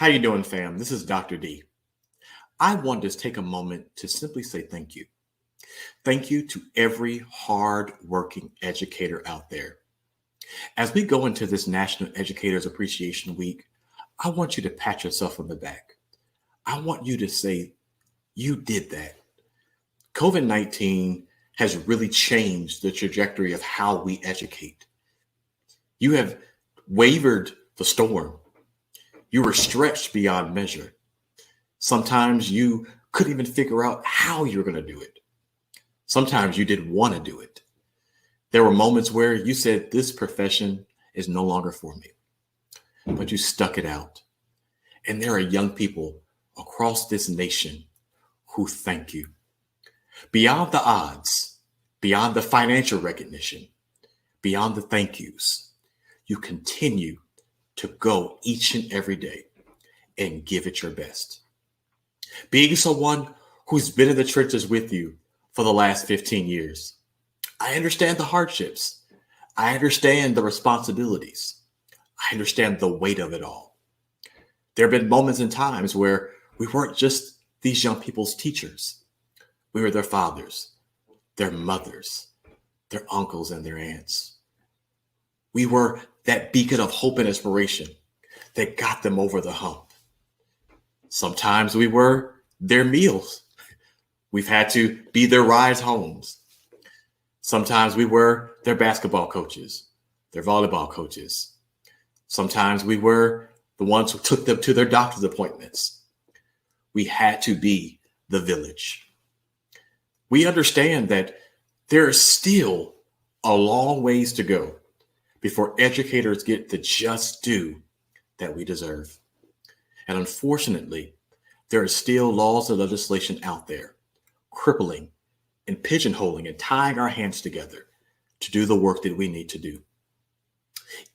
you doing, fam? This is Dr. D. I want to take a moment to simply say thank you. Thank you to every hard-working educator out there. As we go into this National Educators Appreciation Week, I want you to pat yourself on the back. I want you to say, you did that. COVID-19 has really changed the trajectory of how we educate. You have wavered the storm. You were stretched beyond measure. Sometimes you couldn't even figure out how you were going to do it. Sometimes you didn't want to do it. There were moments where you said, this profession is no longer for me, but you stuck it out. And there are young people across this nation who thank you. Beyond the odds, beyond the financial recognition, beyond the thank yous, you continue to go each and every day and give it your best. Being someone who's been in the trenches with you for the last 15 years, I understand the hardships. I understand the responsibilities. I understand the weight of it all. There have been moments and times where we weren't just these young people's teachers. We were their fathers, their mothers, their uncles, and their aunts. We were that beacon of hope and inspiration that got them over the hump. Sometimes we were their meals. We've had to be their rides homes. Sometimes we were their basketball coaches, their volleyball coaches. Sometimes we were the ones who took them to their doctor's appointments. We had to be the village. We understand that there is still a long ways to go before educators get the just due that we deserve. And unfortunately, there are still laws and legislation out there crippling and pigeonholing and tying our hands together to do the work that we need to do.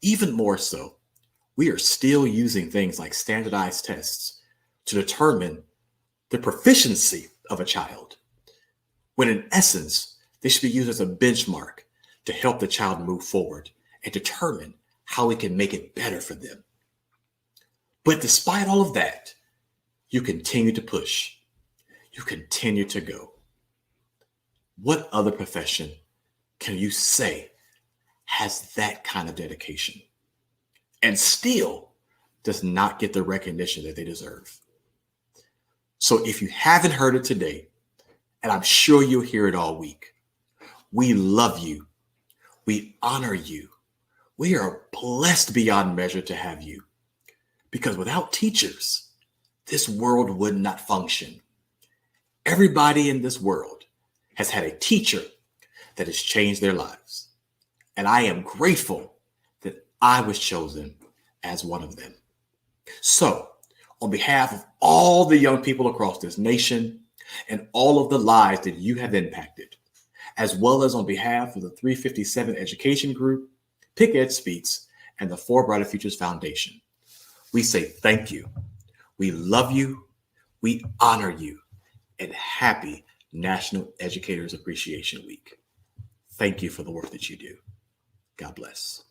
Even more so, we are still using things like standardized tests to determine the proficiency of a child, when in essence, they should be used as a benchmark to help the child move forward and determine how we can make it better for them. But despite all of that, you continue to push. You continue to go. What other profession can you say has that kind of dedication and still does not get the recognition that they deserve? So if you haven't heard it today, and I'm sure you'll hear it all week, we love you. We honor you. We are blessed beyond measure to have you, because without teachers, this world would not function. Everybody in this world has had a teacher that has changed their lives. And I am grateful that I was chosen as one of them. So, on behalf of all the young people across this nation and all of the lives that you have impacted, as well as on behalf of the 357 Education Group, PickEd Speaks, and the For Brighter Futures Foundation, we say thank you. We love you. We honor you. And happy National Educators Appreciation Week. Thank you for the work that you do. God bless.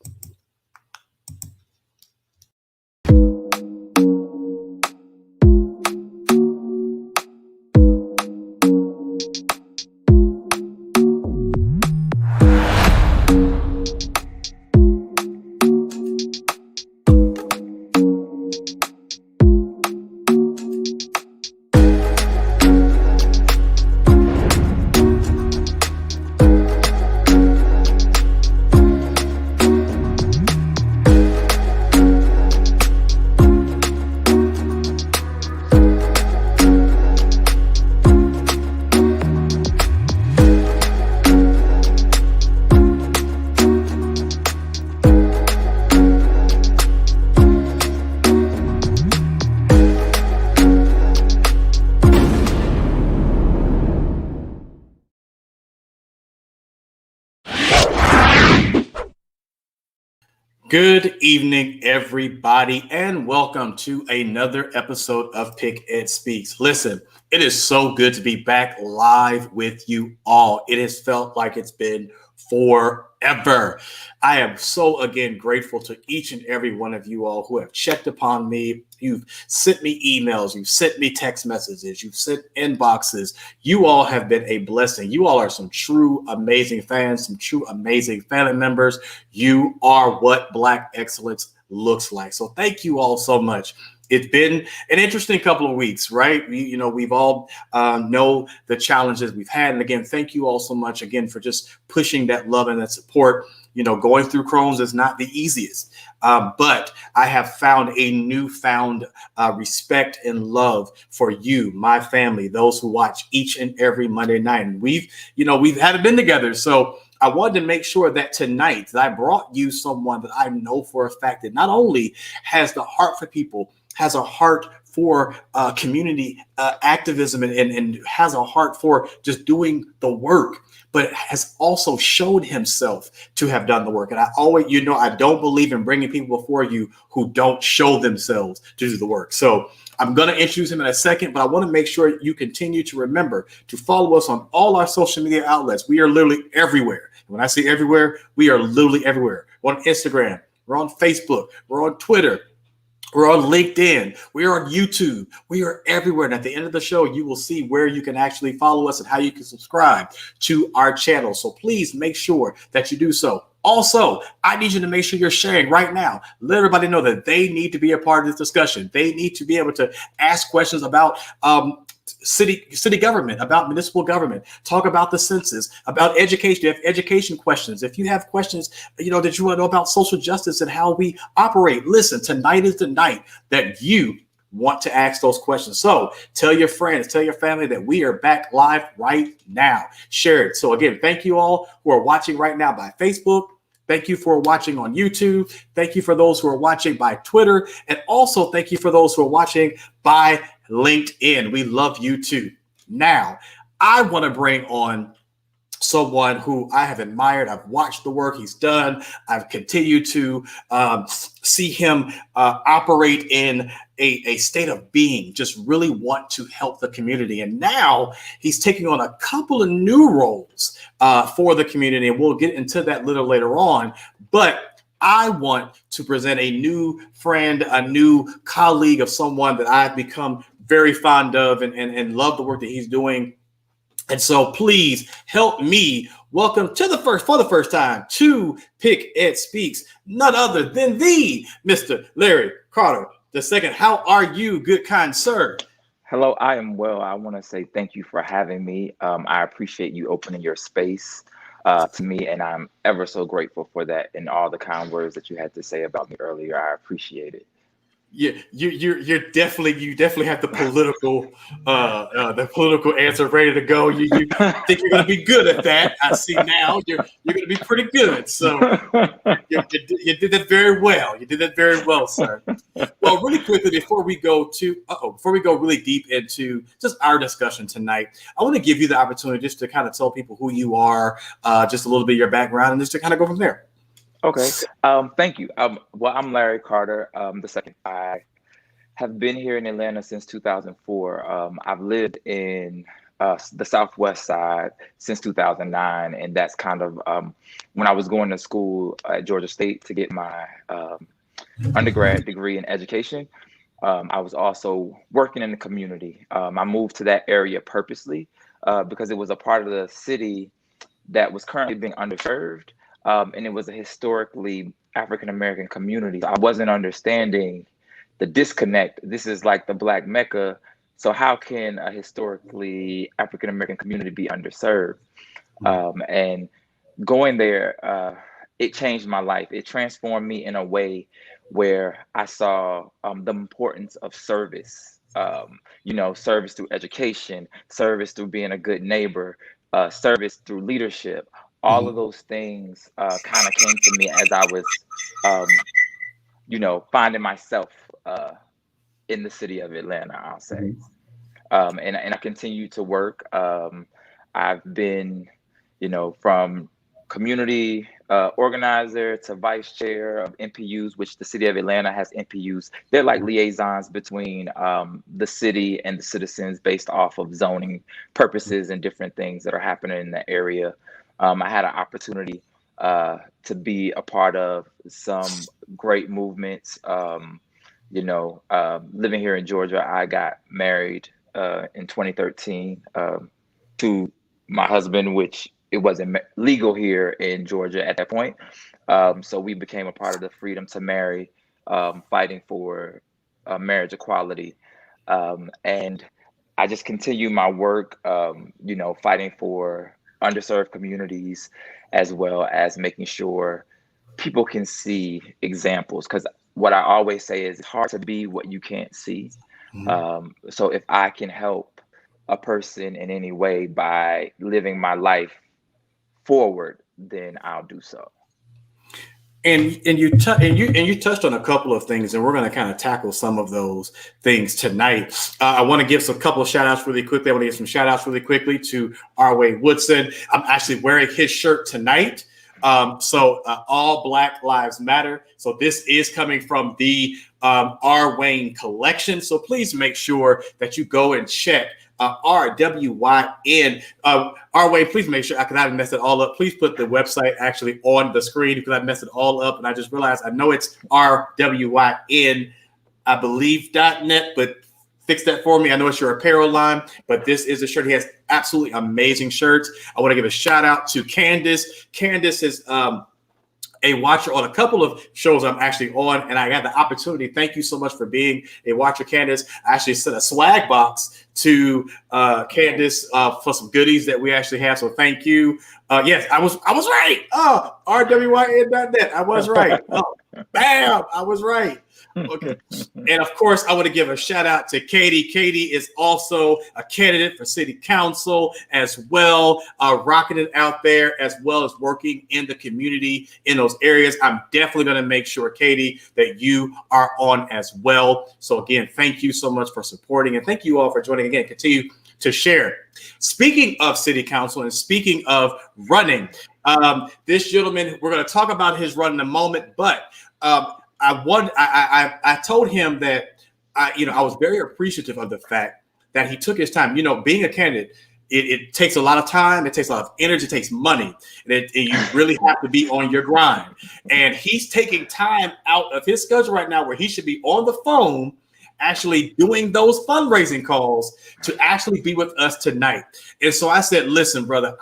Good evening, everybody, and welcome to another episode of PickEd Speaks. Listen, it is so good to be back live with you all. It has felt like it's been forever. ever. I am so again grateful to each and every one of you all who have checked upon me. You've sent me emails, you've sent me text messages, you've sent inboxes. You all have been a blessing. You all are some true amazing fans, some true amazing family members. You are what Black excellence looks like. So thank you all so much. It's been an interesting couple of weeks, right? We've all know the challenges we've had. And again, thank you all so much again for just pushing that love and that support. Going through Crohn's is not the easiest, but I have found a newfound respect and love for you, my family, those who watch each and every Monday night. And we haven't been together. So I wanted to make sure that tonight that I brought you someone that I know for a fact that not only has the heart for people, has a heart for community activism and has a heart for just doing the work, but has also showed himself to have done the work. And I always, I don't believe in bringing people before you who don't show themselves to do the work. So I'm going to introduce him in a second, but I want to make sure you continue to remember to follow us on all our social media outlets. We are literally everywhere. When I say everywhere, we are literally everywhere. We're on Instagram, we're on Facebook, we're on Twitter, we're on LinkedIn. We are on YouTube. We are everywhere. And at the end of the show, you will see where you can actually follow us and how you can subscribe to our channel. So please make sure that you do so. Also, I need you to make sure you're sharing right now. Let everybody know that they need to be a part of this discussion. They need to be able to ask questions about city government, about municipal government, talk about the census, about education. If you have education questions, if you have questions, that you want to know about social justice and how we operate, listen, tonight is the night that you want to ask those questions. So tell your friends, tell your family that we are back live right now. Share it. So again, thank you all who are watching right now by Facebook. Thank you for watching on YouTube. Thank you for those who are watching by Twitter. And also thank you for those who are watching by LinkedIn. We love you too. Now, I want to bring on someone who I have admired. I've watched the work he's done. I've continued to see him operate in a state of being, just really want to help the community. And now he's taking on a couple of new roles for the community. And we'll get into that a little later on. But I want to present a new friend, a new colleague of someone that I've become very fond of and love the work that he's doing. And so please help me welcome for the first time to PickEd Speaks, none other than the Mr. Larry Carter II. How are you, good kind sir? Hello, I am well. I want to say thank you for having me. I appreciate you opening your space to me, and I'm ever so grateful for that and all the kind words that you had to say about me earlier. I appreciate it. You definitely have the political answer ready to go. You think you're going to be good at that? I see now you're going to be pretty good. So you did that very well. You did that very well, sir. Well, really quickly before we go really deep into just our discussion tonight, I want to give you the opportunity just to kind of tell people who you are, just a little bit of your background, and just to kind of go from there. Okay. Thank you. Well, I'm Larry Carter II. I have been here in Atlanta since 2004. I've lived in the Southwest side since 2009, and that's kind of when I was going to school at Georgia State to get my undergrad degree in education. I was also working in the community. I moved to that area purposely because it was a part of the city that was currently being underserved. And it was a historically African-American community. I wasn't understanding the disconnect. This is like the Black Mecca. So how can a historically African-American community be underserved? And going there, it changed my life. It transformed me in a way where I saw the importance of service, service through education, service through being a good neighbor, service through leadership. All of those things kind of came to me as I was, finding myself in the city of Atlanta, I'll say. And I continue to work. I've been, from community organizer to vice chair of MPUs, which the city of Atlanta has MPUs. They're like liaisons between the city and the citizens based off of zoning purposes and different things that are happening in the area. I had an opportunity to be a part of some great movements. Living here in Georgia, I got married in 2013 to my husband, which it wasn't legal here in Georgia at that point. So we became a part of the Freedom to Marry, fighting for marriage equality. And I just continue my work, fighting for underserved communities, as well as making sure people can see examples. Because what I always say is it's hard to be what you can't see. So if I can help a person in any way by living my life forward, then I'll do so. And you touched on a couple of things, and we're going to kind of tackle some of those things tonight. I want to give some couple of shout outs really quickly. I want to give some shout outs really quickly to R. Woodson. I'm actually wearing his shirt tonight. So all Black Lives Matter. So this is coming from the R. Wayne collection. So please make sure that you go and check RWYN. R. Wayne, please make sure, because I didn't mess it all up. Please put the website actually on the screen, because I messed it all up. And I just realized I know it's RWYN, I believe, .net, but fix that for me. I know it's your apparel line, but this is a shirt. He has absolutely amazing shirts. I want to give a shout out to Candace. Candace is a watcher on a couple of shows I'm actually on, and I got the opportunity. Thank you so much for being a watcher, Candace. I actually sent a swag box to Candace for some goodies that we actually have. So thank you. Yes, I was right. Oh, RWYN.net. I was right. Oh, bam, I was right. Okay. And of course, I want to give a shout out to Katie. Katie is also a candidate for city council as well, rocking it out there, as well as working in the community in those areas. I'm definitely going to make sure, Katie, that you are on as well. So again, thank you so much for supporting, and thank you all for joining. Again, continue to share. Speaking of city council and speaking of running, this gentleman, we're going to talk about his run in a moment, but I told him that I was very appreciative of the fact that he took his time. Being a candidate, it takes a lot of time, it takes a lot of energy, it takes money, and you really have to be on your grind. And he's taking time out of his schedule right now, where he should be on the phone, actually doing those fundraising calls, to actually be with us tonight. And so I said, listen, brother,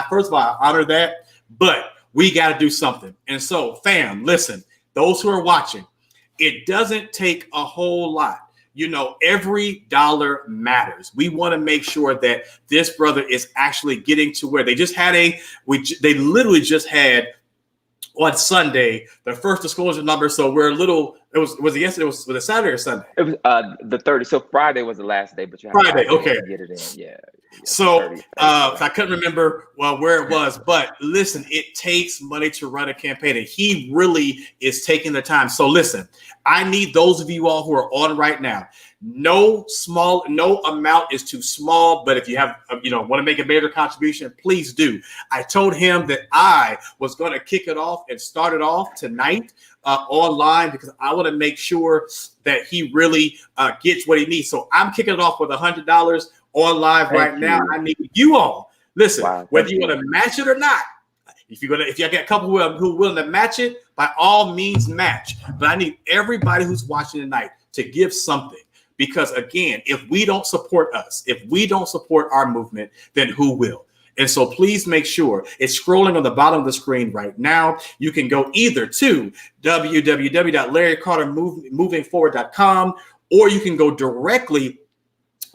first of all, I honor that, but we got to do something. And so, fam, listen. Those who are watching, it doesn't take a whole lot. Every dollar matters. We want to make sure that this brother is actually getting to where they literally just had on Sunday the first disclosure number. So we're a little. Was it yesterday? Was it Saturday or Sunday? It was the 30th. So Friday was the last day, but you have Friday. Okay, to get it in. Yeah. So 30. I couldn't remember where it was, but listen, it takes money to run a campaign, and he really is taking the time. So listen, I need those of you all who are on right now. No amount is too small, but if you have, want to make a bigger contribution, please do. I told him that I was going to kick it off and start it off tonight online, because I want to make sure that he really gets what he needs. So I'm kicking it off with $100 on live right now. I need you all. Listen, whether you want to match it or not. If you got a couple who are willing to match it, by all means match. But I need everybody who's watching tonight to give something. Because again, if we don't support us, if we don't support our movement, then who will? And so please make sure it's scrolling on the bottom of the screen right now. You can go either to www.larrycartermovingforward.com, or you can go directly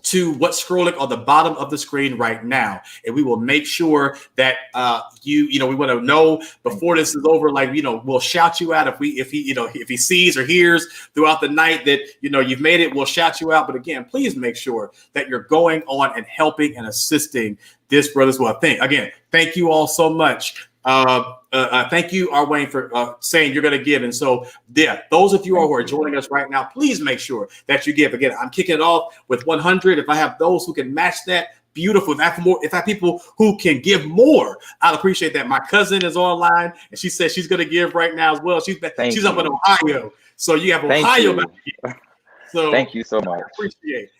to what's scrolling on the bottom of the screen right now. And we will make sure that we want to know before this is over, we'll shout you out if he sees or hears throughout the night that you've made it, we'll shout you out. But again, please make sure that you're going on and helping and assisting this brother as well. Thank you all so much. Thank you, R. Wayne, for saying you're going to give. And so, those of you all who are joining us right now, please make sure that you give. Again, I'm kicking it off with 100. If I have those who can match that, beautiful. If I have people who can give more, I'll appreciate that. My cousin is online, and she says she's going to give right now as well. She's up in Ohio, so you have Ohio back here. So thank you so much. I appreciate it.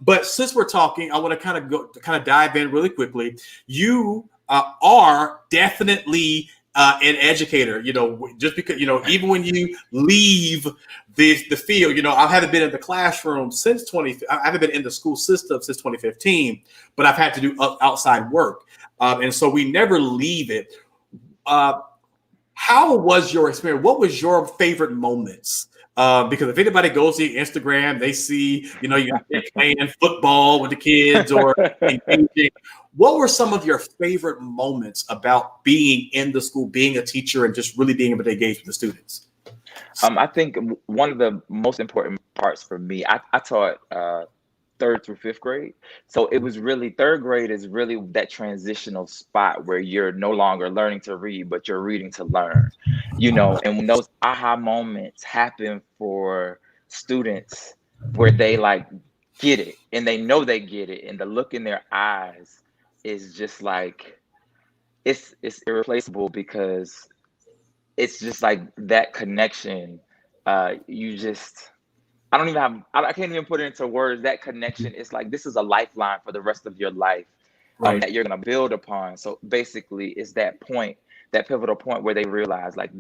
But since we're talking, I want to kind of dive in really quickly. You are definitely an educator, just because, even when you leave the field, I haven't been in the classroom since I haven't been in the school system since 2015, but I've had to do outside work. And so we never leave it. How was your experience? What was your favorite moments? Because if anybody goes to your Instagram, they see, you're playing football with the kids or engaging. What were some of your favorite moments about being in the school, being a teacher, and just really being able to engage with the students? I think one of the most important parts for me, I taught third through fifth grade. So it was really, third grade is really that transitional spot where you're no longer learning to read, but you're reading to learn, and when those aha moments happen for students where they like get it and they know they get it, and the look in their eyes is just like, it's irreplaceable, because it's just like that connection. You just, I can't even put it into words. That connection is like, this is a lifeline for the rest of your life, Right. that you're going to build upon. So basically, it's that point, that pivotal point where they realize, like,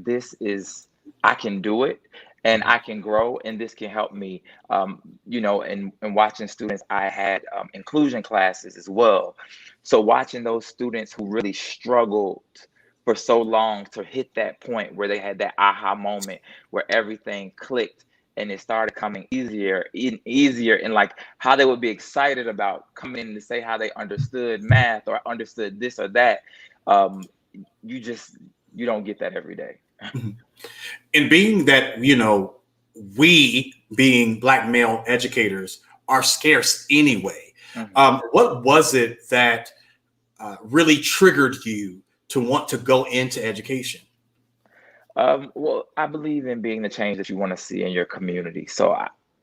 I can do it, and I can grow, and this can help me. And watching students, I had inclusion classes as well. So watching those students who really struggled for so long to hit that point where they had that aha moment where everything clicked, and it started coming easier and easier, and like how they would be excited about coming in to say how they understood math or understood this or that. You don't get that every day. And being that, we being Black male educators are scarce anyway. Mm-hmm. What was it that really triggered you to want to go into education? Well, I believe in being the change that you want to see in your community. So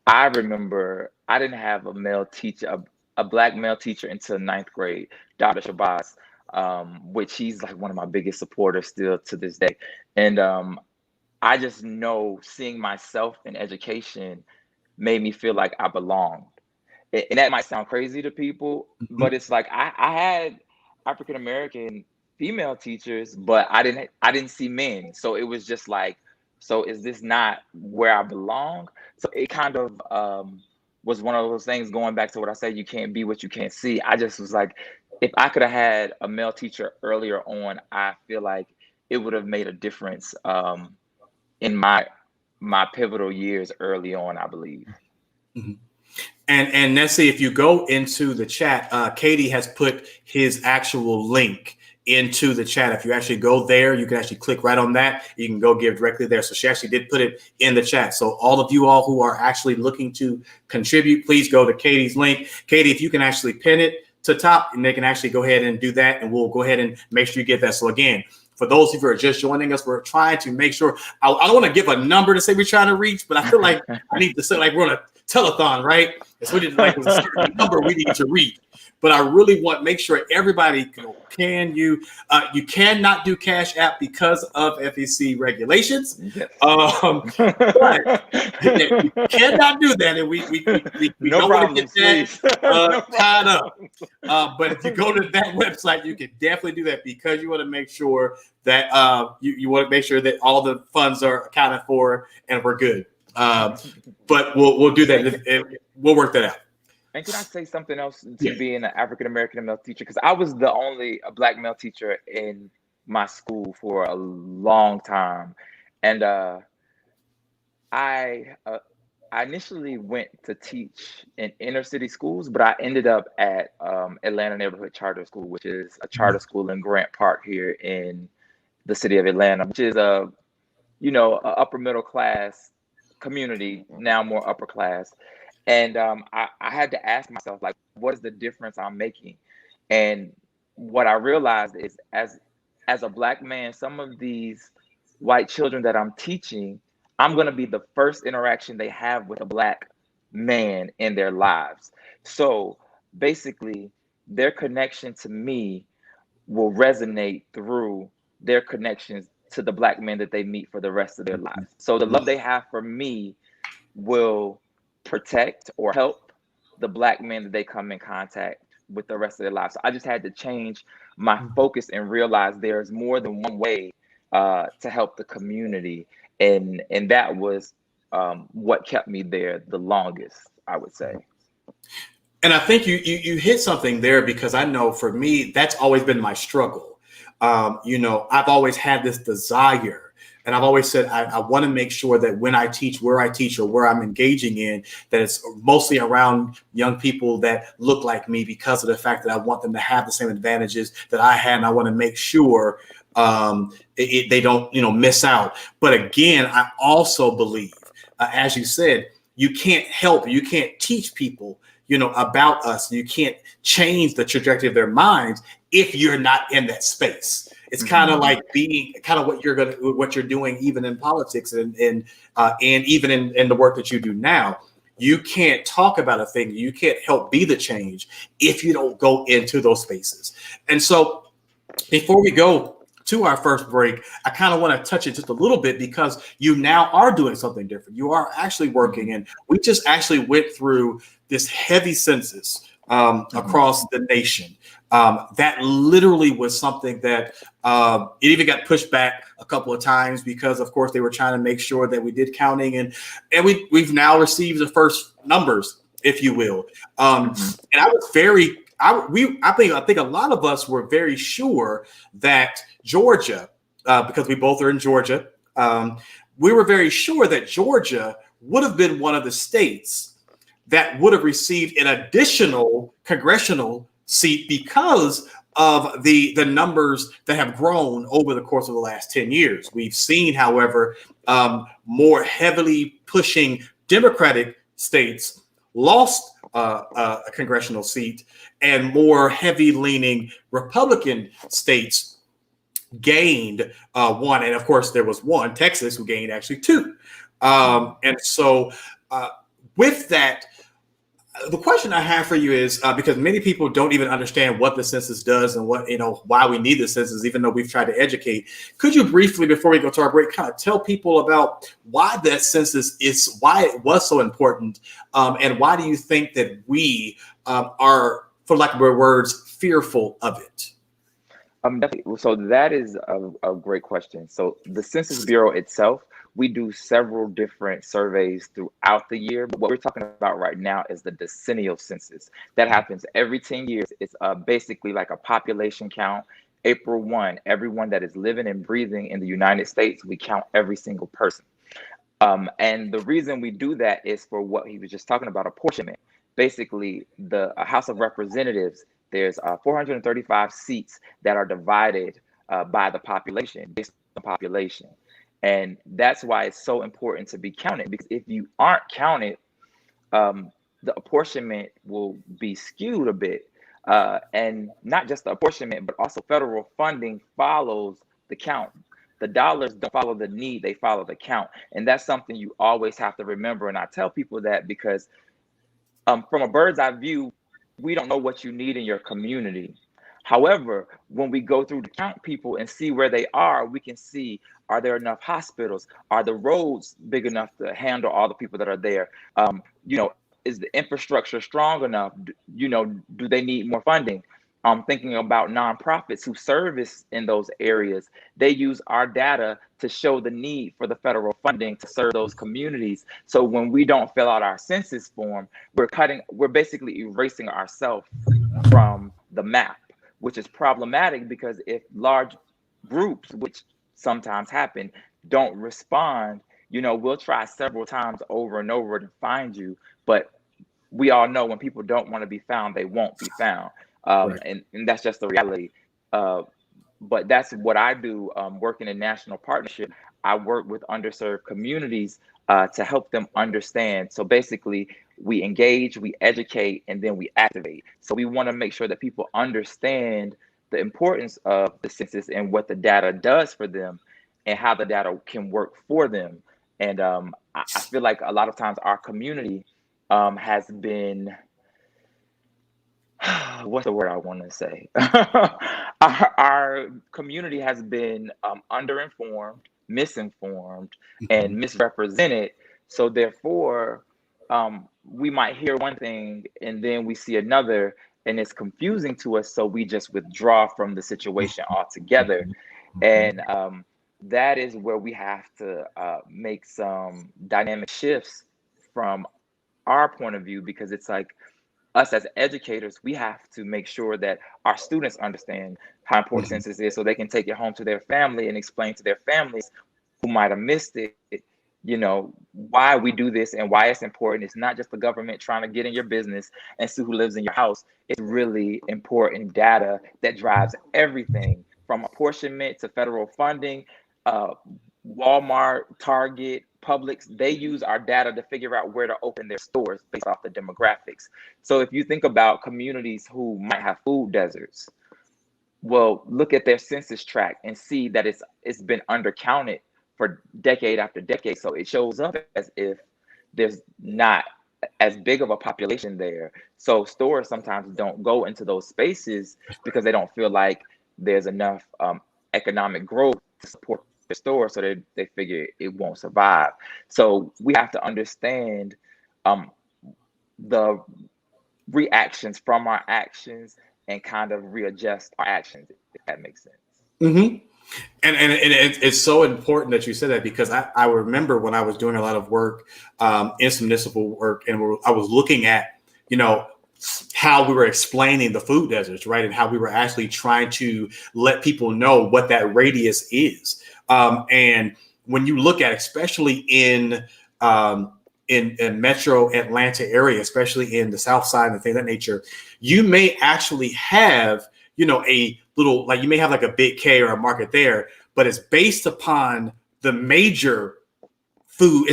I remember I didn't have a male teacher, a Black male teacher, until ninth grade, Dr. Shabazz, which he's like one of my biggest supporters still to this day. And I just know seeing myself in education made me feel like I belonged. And that might sound crazy to people, but it's like I had African American female teachers, but I didn't see men. So it was just like, so is this not where I belong? So it kind of was one of those things, going back to what I said, you can't be what you can't see. I just was like, if I could have had a male teacher earlier on, I feel like it would have made a difference in my pivotal years early on, I believe. Mm-hmm. And Nessie, if you go into the chat, Katie has put his actual link into the chat. If you actually go there, you can actually click right on that. You can go give directly there. So she actually did put it in the chat. So all of you all who are actually looking to contribute, please go to Katie's link. Katie, if you can actually pin it to top, and they can actually go ahead and do that, and we'll go ahead and make sure you get that. So again, for those of you who are just joining us, we're trying to make sure, I don't want to give a number to say we're trying to reach, but I feel like I need to say like we're on a telethon, right? So we didn't like a certain number we need to reach. But I really want to make sure everybody you cannot do Cash App because of FEC regulations. Yes. But you cannot do that, and we no don't want to get that no tied up. But if you go to that website, you can definitely do that, because you want to make sure that you want to make sure that all the funds are accounted for and we're good. But we'll do that. We'll work that out. And can I say something else to being an African American male teacher? Because I was the only Black male teacher in my school for a long time, and I initially went to teach in inner city schools, but I ended up at Atlanta Neighborhood Charter School, which is a charter school in Grant Park here in the city of Atlanta, which is a upper middle class community, now more upper class. And I had to ask myself, like, what is the difference I'm making? And what I realized is, as a Black man, some of these white children that I'm teaching, I'm going to be the first interaction they have with a Black man in their lives. So basically, their connection to me will resonate through their connections to the Black men that they meet for the rest of their lives. So the love they have for me will protect or help the Black men that they come in contact with the rest of their lives. So I just had to change my focus and realize there's more than one way to help the community, and that was what kept me there the longest, I would say. And I think you hit something there, because I know for me that's always been my struggle. I've always had this desire, and I've always said I want to make sure that when I teach, where I teach, or where I'm engaging in, that it's mostly around young people that look like me, because of the fact that I want them to have the same advantages that I had, and I want to make sure they don't miss out. But again, I also believe, as you said, you can't teach people about us. You can't change the trajectory of their minds if you're not in that space. It's kind of like being kind of what you're doing, even in politics, and even in the work that you do now. You can't talk about a thing. You can't help be the change if you don't go into those spaces. And so before we go to our first break, I kind of want to touch it just a little bit, because you now are doing something different. You are actually working, and we just actually went through this heavy census across the nation. That literally was something that it even got pushed back a couple of times, because of course they were trying to make sure that we did counting, and we've now received the first numbers, if you will. And I was I think a lot of us were very sure that Georgia, because we both are in Georgia, we were very sure that Georgia would have been one of the states that would have received an additional congressional seat, because of the numbers that have grown over the course of the last 10 years. We've seen, however, more heavily pushing Democratic states lost a congressional seat, and more heavy leaning Republican states gained one. And of course, there was one, Texas, who gained actually two. And so with that, the question I have for you is, because many people don't even understand what the census does and what, why we need the census, even though we've tried to educate. Could you briefly, before we go to our break, kind of tell people about why that census is, why it was so important, and why do you think that we are, for lack of better words, fearful of it? Definitely. So that is a great question. So the Census Bureau itself, we do several different surveys throughout the year, but what we're talking about right now is the decennial census. That happens every 10 years. It's basically like a population count. April 1, everyone that is living and breathing in the United States, we count every single person. And the reason we do that is for what he was just talking about, apportionment. Basically, the House of Representatives, there's 435 seats that are divided by the population, based on population. And that's why it's so important to be counted, because if you aren't counted, the apportionment will be skewed a bit. And not just the apportionment, but also federal funding follows the count. The dollars don't follow the need, they follow the count. And that's something you always have to remember. And I tell people that because from a bird's eye view, we don't know what you need in your community. However, when we go through to count people and see where they are, we can see, are there enough hospitals? Are the roads big enough to handle all the people that are there? Is the infrastructure strong enough? Do they need more funding? Thinking about nonprofits who service in those areas, they use our data to show the need for the federal funding to serve those communities. So when we don't fill out our census form, we're basically erasing ourselves from the map, which is problematic, because if large groups, which sometimes happen, don't respond, we'll try several times over and over to find you, but we all know when people don't want to be found, they won't be found. Right. And that's just the reality. But that's what I do, working in national partnership. I work with underserved communities to help them understand. So basically, we engage, we educate, and then we activate. So we want to make sure that people understand the importance of the census and what the data does for them and how the data can work for them. And I feel like a lot of times our community has been, what's the word I want to say? Our community has been underinformed, misinformed, and misrepresented. So therefore, we might hear one thing and then we see another, and it's confusing to us. So we just withdraw from the situation altogether. And that is where we have to make some dynamic shifts from our point of view, because it's like us as educators, we have to make sure that our students understand how important Mhm. census is, so they can take it home to their family and explain to their families who might have missed it, why we do this and why it's important. It's not just the government trying to get in your business and see who lives in your house. It's really important data that drives everything from apportionment to federal funding. Uh, Walmart, Target, Publix, they use our data to figure out where to open their stores based off the demographics. So if you think about communities who might have food deserts, well, look at their census tract and see that it's been undercounted for decade after decade. So it shows up as if there's not as big of a population there. So stores sometimes don't go into those spaces because they don't feel like there's enough economic growth to support the store. So they figure it won't survive. So we have to understand um, the reactions from our actions and kind of readjust our actions, if that makes sense. Mm-hmm. It's so important that you said that, because I remember when I was doing a lot of work in some municipal work, and I was looking at, how we were explaining the food deserts, right? And how we were actually trying to let people know what that radius is. And when you look at, especially in Metro Atlanta area, especially in the South Side and things of that nature, you may actually have, a little, like, you may have like a Big K or a market there, but it's based upon the major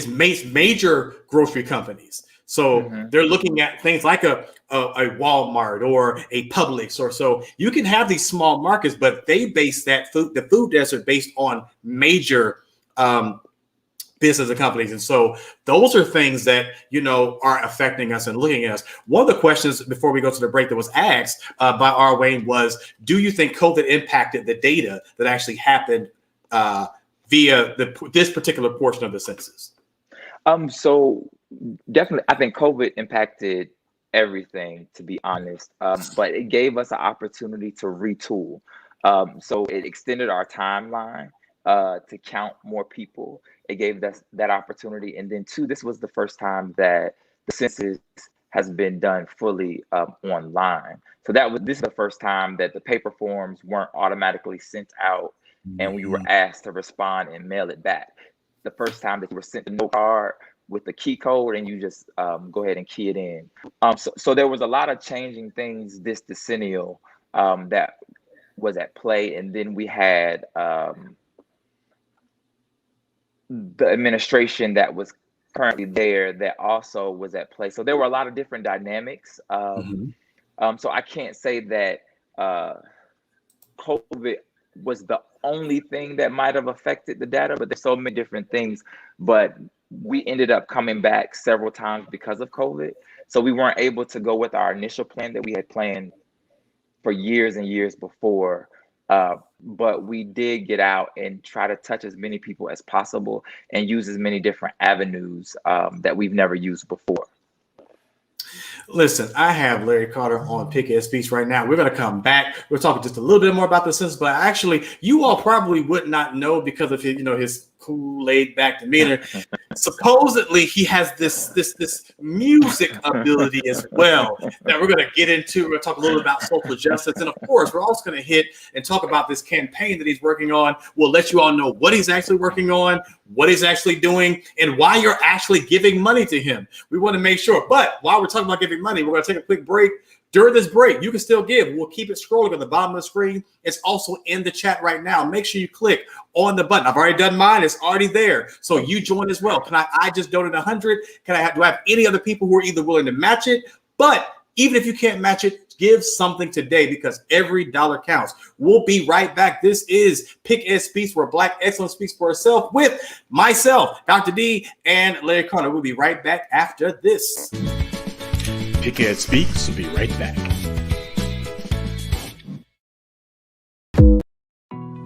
major grocery companies. So they're looking at things like a Walmart or a Publix, or so. You can have these small markets, but they base the food desert based on major business and companies. And so those are things that, are affecting us and looking at us. One of the questions before we go to the break that was asked by R. Wayne was, do you think COVID impacted the data that actually happened via this particular portion of the census? So definitely, I think COVID impacted everything, to be honest. But it gave us an opportunity to retool. So it extended our timeline to count more people. It gave us that opportunity. And then two, this was the first time that the census has been done fully online. So this is the first time that the paper forms weren't automatically sent out and we were asked to respond and mail it back. The first time that you were sent a note card with the key code and you just go ahead and key it in. So there was a lot of changing things this decennial that was at play. And then we had the administration that was currently there that also was at play. So there were a lot of different dynamics. So I can't say that COVID was the only thing that might have affected the data, but there's so many different things. But we ended up coming back several times because of COVID. So we weren't able to go with our initial plan that we had planned for years and years before. But we did get out and try to touch as many people as possible and use as many different avenues that we've never used before. Listen, I have Larry Carter on PickEd Speaks right now. We're going to come back. We're talking just a little bit more about the census, but actually, you all probably would not know because of his, his cool, laid back demeanor. Supposedly, he has this music ability as well that we're going to get into. We're going to talk a little bit about social justice, and of course, we're also going to hit and talk about this campaign that he's working on. We'll let you all know what he's actually working on, what he's actually doing, and why you're actually giving money to him. We want to make sure. But while we're talking about giving money, we're going to take a quick break. During this break, you can still give. We'll keep it scrolling at the bottom of the screen. It's also in the chat right now. Make sure you click on the button. I've already done mine. It's already there. So you join as well. Can I just donate 100? Do I have any other people who are either willing to match it? But even if you can't match it, give something today because every dollar counts. We'll be right back. This is PickEd Speaks, where Black excellence speaks for itself, with myself, Dr. D, and Larry Carter. We'll be right back after this. PickEd Speaks will be right back.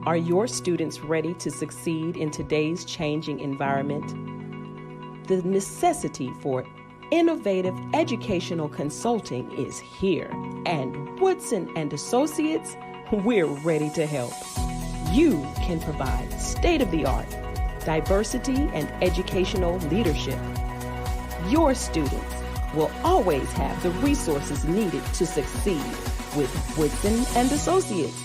Are your students ready to succeed in today's changing environment? The necessity for innovative educational consulting is here, and Woodson and Associates, we're ready to help. you can provide state-of-the-art diversity and educational leadership. Your students will always have the resources needed to succeed with Woodson and Associates.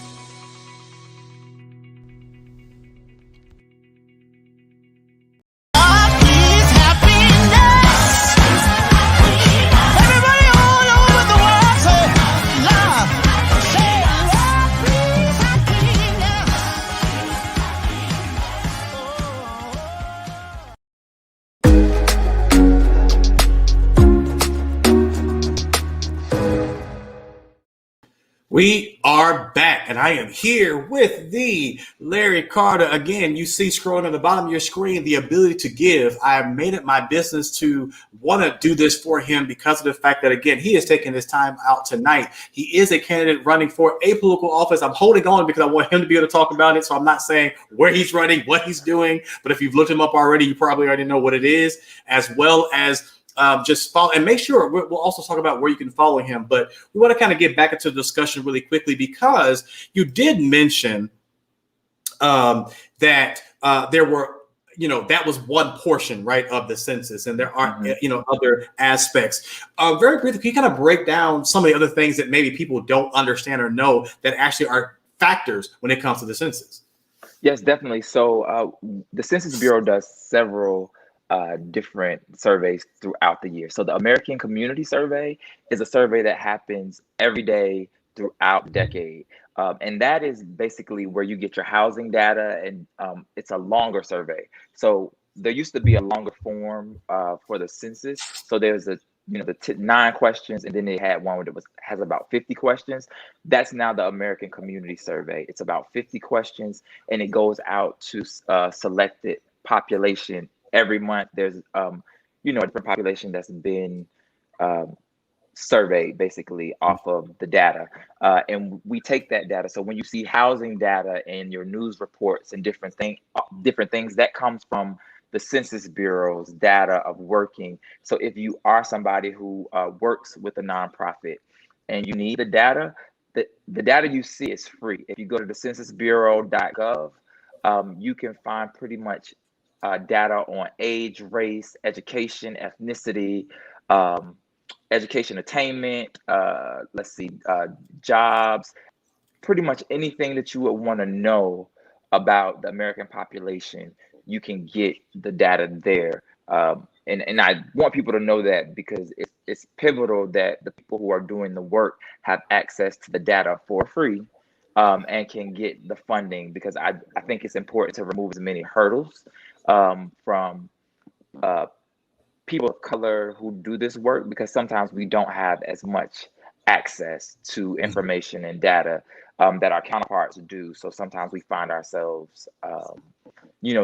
We are back, and I am here with the Larry Carter. Again, you see scrolling at the bottom of your screen, the ability to give. I have made it my business to want to do this for him because of the fact that, again, he is taking his time out tonight. He is a candidate running for a political office. I'm holding on because I want him to be able to talk about it, so I'm not saying where he's running, what he's doing, but if you've looked him up already, you probably already know what it is, as well as just follow and make sure we'll also talk about where you can follow him. But we want to kind of get back into the discussion really quickly because you did mention that there were, that was one portion, right, of the census, and there are, other aspects. Very briefly, can you kind of break down some of the other things that maybe people don't understand or know that actually are factors when it comes to the census? Yes, definitely. So the Census Bureau does several different surveys throughout the year. So the American Community Survey is a survey that happens every day throughout the decade. And that is basically where you get your housing data, and it's a longer survey. So there used to be a longer form for the census. So there's the 9 questions, and then they had one that has about 50 questions. That's now the American Community Survey. It's about 50 questions, and it goes out to selected population. Every month there's a different population that's been surveyed basically off of the data, and we take that data. So when you see housing data in your news reports and different things that comes from the Census Bureau's data of working. So if you are somebody who works with a nonprofit and you need the data, the data you see is free. If you go to the censusbureau.gov, you can find pretty much data on age, race, education, ethnicity, education attainment, jobs, pretty much anything that you would want to know about the American population, you can get the data there. And I want people to know that because it's pivotal that the people who are doing the work have access to the data for free and can get the funding, because I think it's important to remove as many hurdles from people of color who do this work, because sometimes we don't have as much access to information and data that our counterparts do. So sometimes we find ourselves,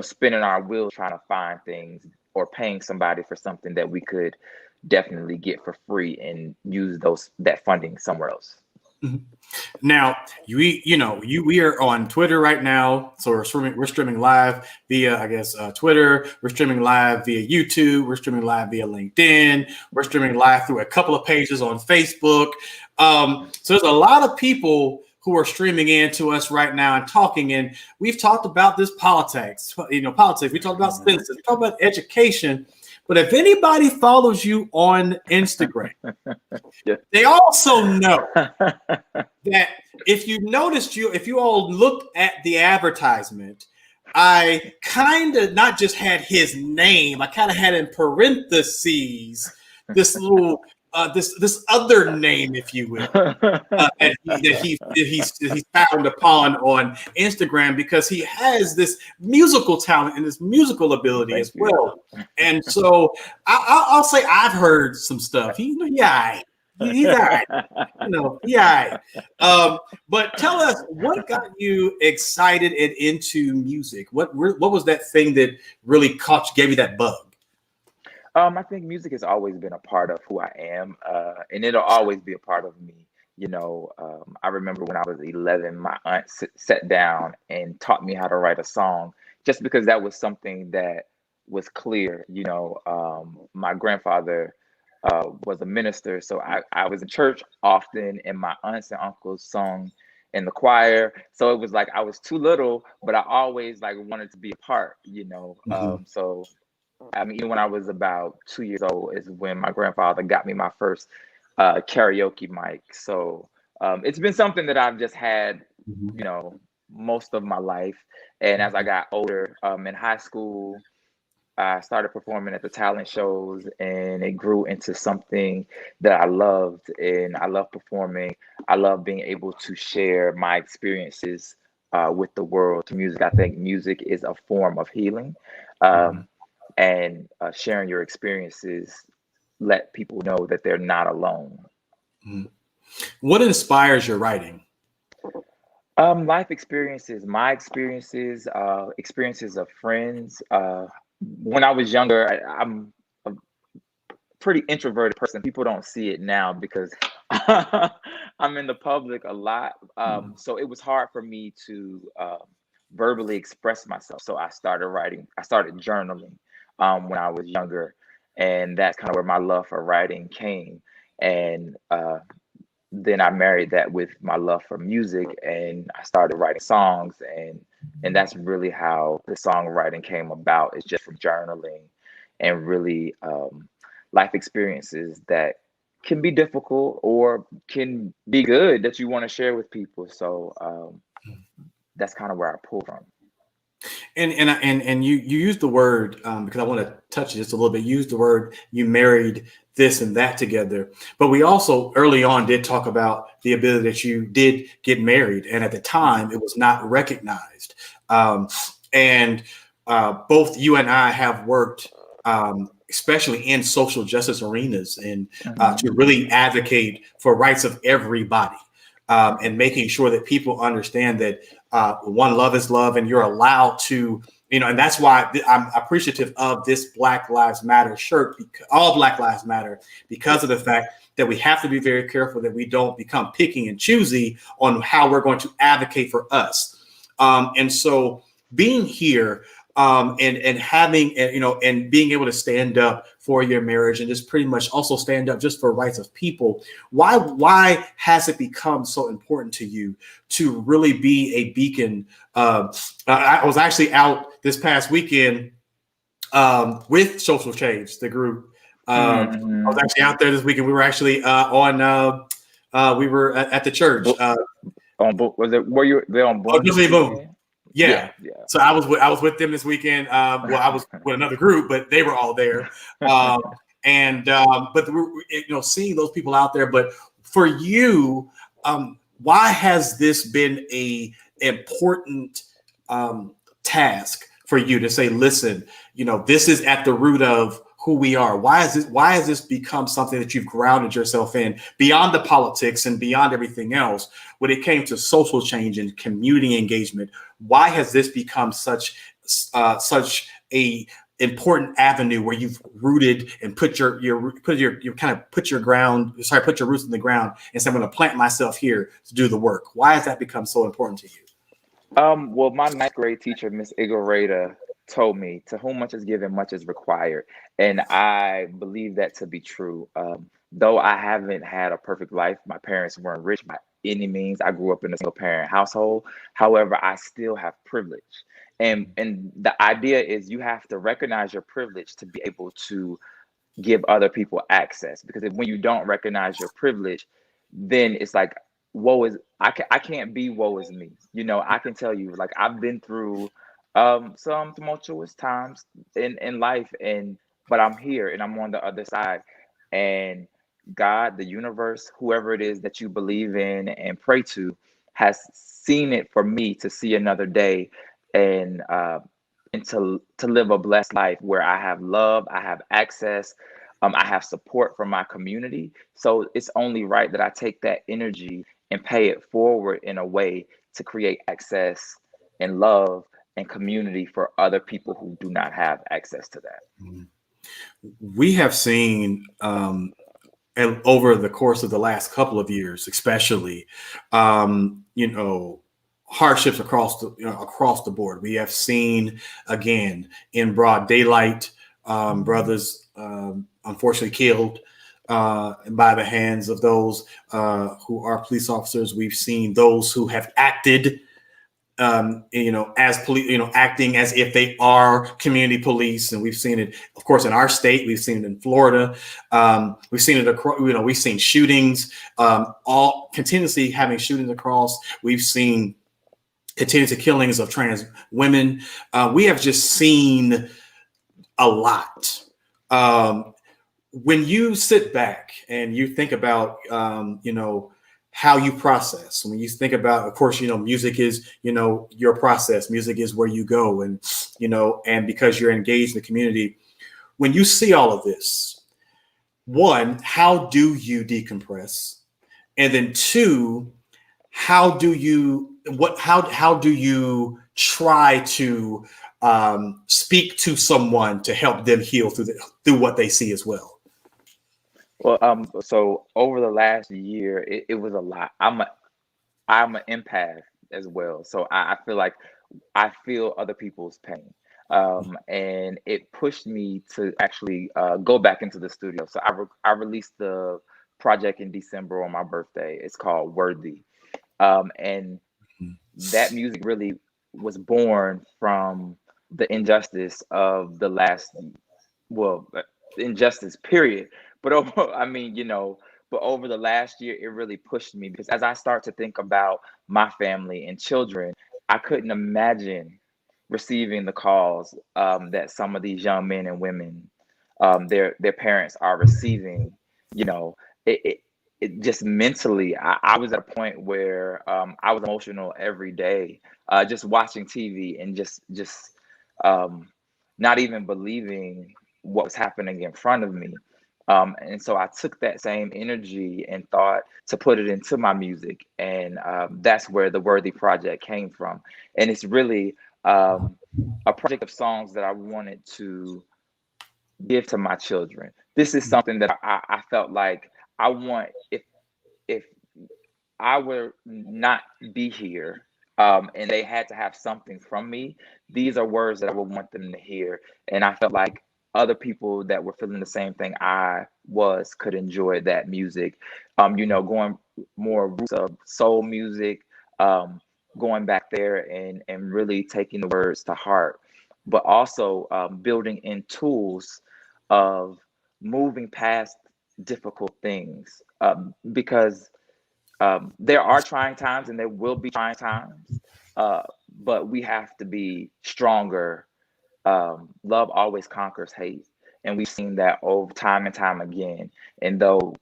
spinning our wheels trying to find things or paying somebody for something that we could definitely get for free and use that funding somewhere else. Mm-hmm. Now, we are on Twitter right now, so we're streaming live via, Twitter. We're streaming live via YouTube. We're streaming live via LinkedIn. We're streaming live through a couple of pages on Facebook. So there's a lot of people who are streaming in to us right now and talking. And we've talked about this politics. We talked about census. We talked about education. But if anybody follows you on Instagram, they also know that if you all looked at the advertisement, I kind of not just had his name, I kind of had in parentheses this little this other name, if you will, that he's found upon on Instagram, because he has this musical talent and this musical ability as well. And so I'll say I've heard some stuff. He's all right. But tell us, what got you excited and into music? What was that thing that really gave you that bug? I think music has always been a part of who I am, and it'll always be a part of me. I remember when I was 11, my aunt sat down and taught me how to write a song, just because that was something that was clear. My grandfather was a minister, so I was in church often, and my aunts and uncles sung in the choir. So it was like I was too little, but I always like wanted to be a part, So I mean, even when I was about 2 years old is when my grandfather got me my first karaoke mic. So it's been something that I've just had, Mhm. most of my life. And as I got older, in high school, I started performing at the talent shows, and it grew into something that I loved. And I love performing. I love being able to share my experiences with the world through music. I think music is a form of healing. Um, and sharing your experiences let people know that they're not alone. Mhm. What inspires your writing? Life experiences, my experiences, experiences of friends. When I was younger, I'm a pretty introverted person. People don't see it now because I'm in the public a lot. So it was hard for me to verbally express myself. So I started writing, I started journaling when I was younger. And that's kind of where my love for writing came. And then I married that with my love for music, and I started writing songs, and that's really how the songwriting came about. It's just from journaling and really life experiences that can be difficult or can be good that you want to share with people. So that's kind of where I pull from. And you used the word because I want to touch it just a little bit. Use the word you married this and that together, but we also early on did talk about the ability that you did get married, and at the time it was not recognized. And both you and I have worked, especially in social justice arenas, and to really advocate for rights of everybody, and making sure that people understand that one, love is love, and you're allowed to, and that's why I'm appreciative of this Black Lives Matter shirt, because all Black Lives Matter, because of the fact that we have to be very careful that we don't become picky and choosy on how we're going to advocate for us. And so being here, and having, and being able to stand up for your marriage, and just pretty much also stand up just for rights of people. Why has it become so important to you to really be a beacon? I was actually out this past weekend with Social Change, the group. I was actually out there this weekend. We were actually we were at the church. Was it, were you there on Born This Boom. Weekend? Yeah. So I was with them this weekend. Well, I was with another group, but they were all there. But we're, seeing those people out there. But for you, why has this been a important task for you to say, listen, this is at the root of who we are? Why has this become something that you've grounded yourself in beyond the politics and beyond everything else? When it came to social change and community engagement, why has this become such a important avenue where you've rooted and put your roots in the ground and said, I'm going to plant myself here to do the work? Why has that become so important to you? Well, my ninth grade teacher, Miss Igoreta, told me, to whom much is given, much is required. And I believe that to be true. Though I haven't had a perfect life, my parents weren't rich by any means. I grew up in a single parent household. However, I still have privilege. And the idea is you have to recognize your privilege to be able to give other people access. Because when you don't recognize your privilege, then it's like, I can't be woe is me. I can tell you, like, I've been through some tumultuous times in life, but I'm here and I'm on the other side. And God, the universe, whoever it is that you believe in and pray to, has seen it for me to see another day, and to live a blessed life where I have love, I have access, I have support from my community. So it's only right that I take that energy and pay it forward in a way to create access and love and community for other people who do not have access to that. We have seen, and over the course of the last couple of years, especially, hardships across the board. We have seen, again, in broad daylight, brothers unfortunately killed. by the hands of those who are police officers. We've seen those who have acted, as police, acting as if they are community police. And we've seen it, of course, in our state. We've seen it in Florida. We've seen it across, we've seen shootings, all continuously having shootings across. We've seen continuous killings of trans women. We have just seen a lot. When you sit back and you think about, how you process, when you think about, of course, music is, your process. Music is where you go, and, and because you're engaged in the community, when you see all of this, one, how do you decompress? And then two, how do you try to speak to someone to help them heal through what they see as well? Well, so over the last year, it was a lot. I'm an empath as well, so I feel like I feel other people's pain, and it pushed me to actually go back into the studio. So I released the project in December on my birthday. It's called Worthy, and that music really was born from the injustice of the last, injustice period. But but over the last year, it really pushed me, because as I start to think about my family and children, I couldn't imagine receiving the calls that some of these young men and women, their parents are receiving. It just mentally, I was at a point where I was emotional every day, just watching TV and just not even believing what was happening in front of me. And so I took that same energy and thought to put it into my music. And that's where the Worthy Project came from. And it's really a project of songs that I wanted to give to my children. This is something that I felt like I want, if I were not be here, and they had to have something from me, these are words that I would want them to hear. And I felt like other people that were feeling the same thing I was could enjoy that music. Going more roots of soul music, going back there and really taking the words to heart, but also building in tools of moving past difficult things, because there are trying times and there will be trying times, but we have to be stronger. Love always conquers hate, and we've seen that over time and time again. And though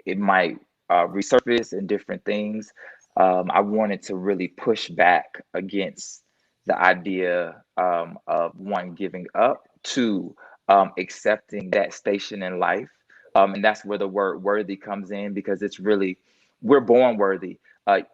it might resurface in different things, I wanted to really push back against the idea of one giving up, to accepting that station in life. And that's where the word worthy comes in, because it's really, we're born worthy.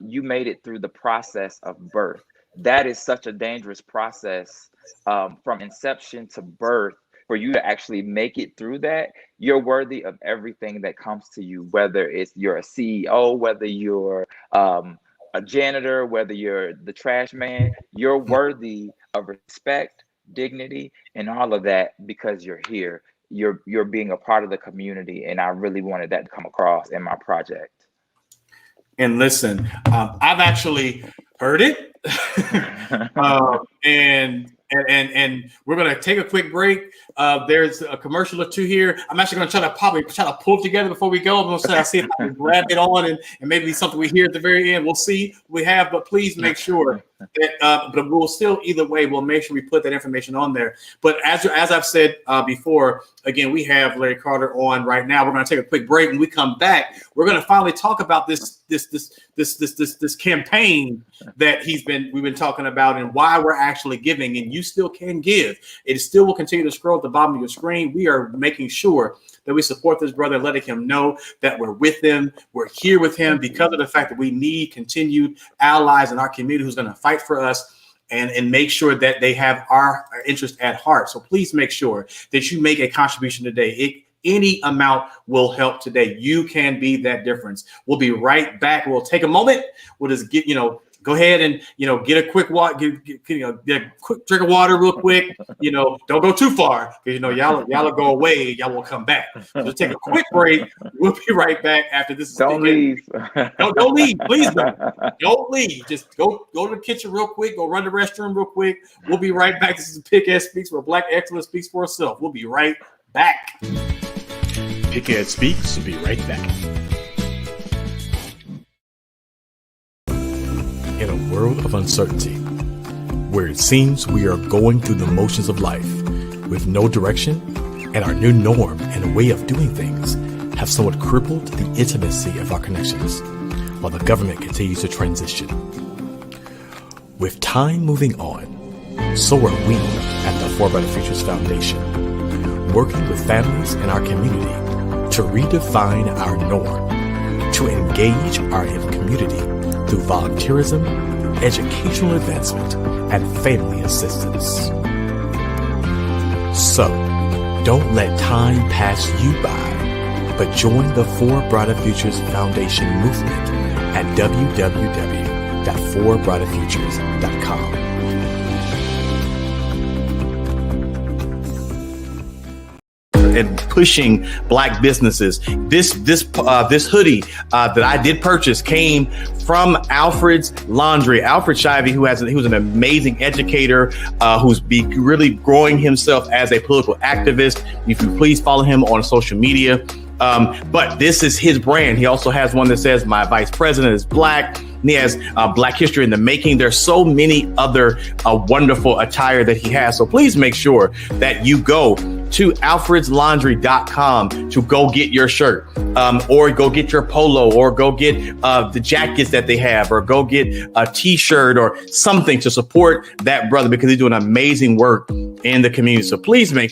You made it through the process of birth. That is such a dangerous process, from inception to birth. For you to actually make it through that, you're worthy of everything that comes to you, whether it's you're a CEO, whether you're a janitor, whether you're the trash man. You're worthy of respect, dignity, and all of that, because you're here. You're being a part of the community, and I really wanted that to come across in my project. And listen, I've actually heard it, and we're gonna take a quick break. There's a commercial or two here. I'm actually gonna try to pull it together before we go. I'm gonna say I see if I can grab it on, and maybe something we hear at the very end. We'll see what we have, but please make sure that. But we'll still, either way, we'll make sure we put that information on there. But as I've said before, again, we have Larry Carter on right now. We're gonna take a quick break. When we come back, we're gonna finally talk about this campaign that we've been talking about, and why we're actually giving. And you still can give. It still will continue to scroll at the bottom of your screen. We are making sure that we support this brother, letting him know that we're with him. We're here with him because of the fact that we need continued allies in our community who's going to fight for us and make sure that they have our interest at heart. So please make sure that you make a contribution today. Any amount will help today. You can be that difference. We'll be right back. We'll take a moment. We'll just go ahead and get a quick get a quick drink of water real quick. Don't go too far because y'all will go away. Y'all won't come back. So take a quick break. We'll be right back after this. Don't leave. Don't leave. Please don't leave. Just go to the kitchen real quick. Go run the restroom real quick. We'll be right back. This is PickEd Speaks, where Black excellence speaks for itself. We'll be right back. PickEd Speaks will be right back. In a world of uncertainty, where it seems we are going through the motions of life with no direction, and our new norm and way of doing things have somewhat crippled the intimacy of our connections, while the government continues to transition. With time moving on, so are we at the For Better Futures Foundation, working with families in our community to redefine our norm, to engage our community through volunteerism, educational advancement, and family assistance. So, don't let time pass you by, but join the For Brighter Futures Foundation movement at www.forbrighterfutures.com. And pushing Black businesses. This hoodie that I did purchase came from Alfred's Laundry. Alfred Shivey, who's an amazing educator, who's really growing himself as a political activist. If you please follow him on social media. But this is his brand. He also has one that says "My Vice President is Black." And he has Black History in the Making. There's so many other wonderful attire that he has. So please make sure that you go to alfredslaundry.com to go get your shirt, or go get your polo, or go get the jackets that they have, or go get a t-shirt or something to support that brother, because he's doing amazing work in the community. So please make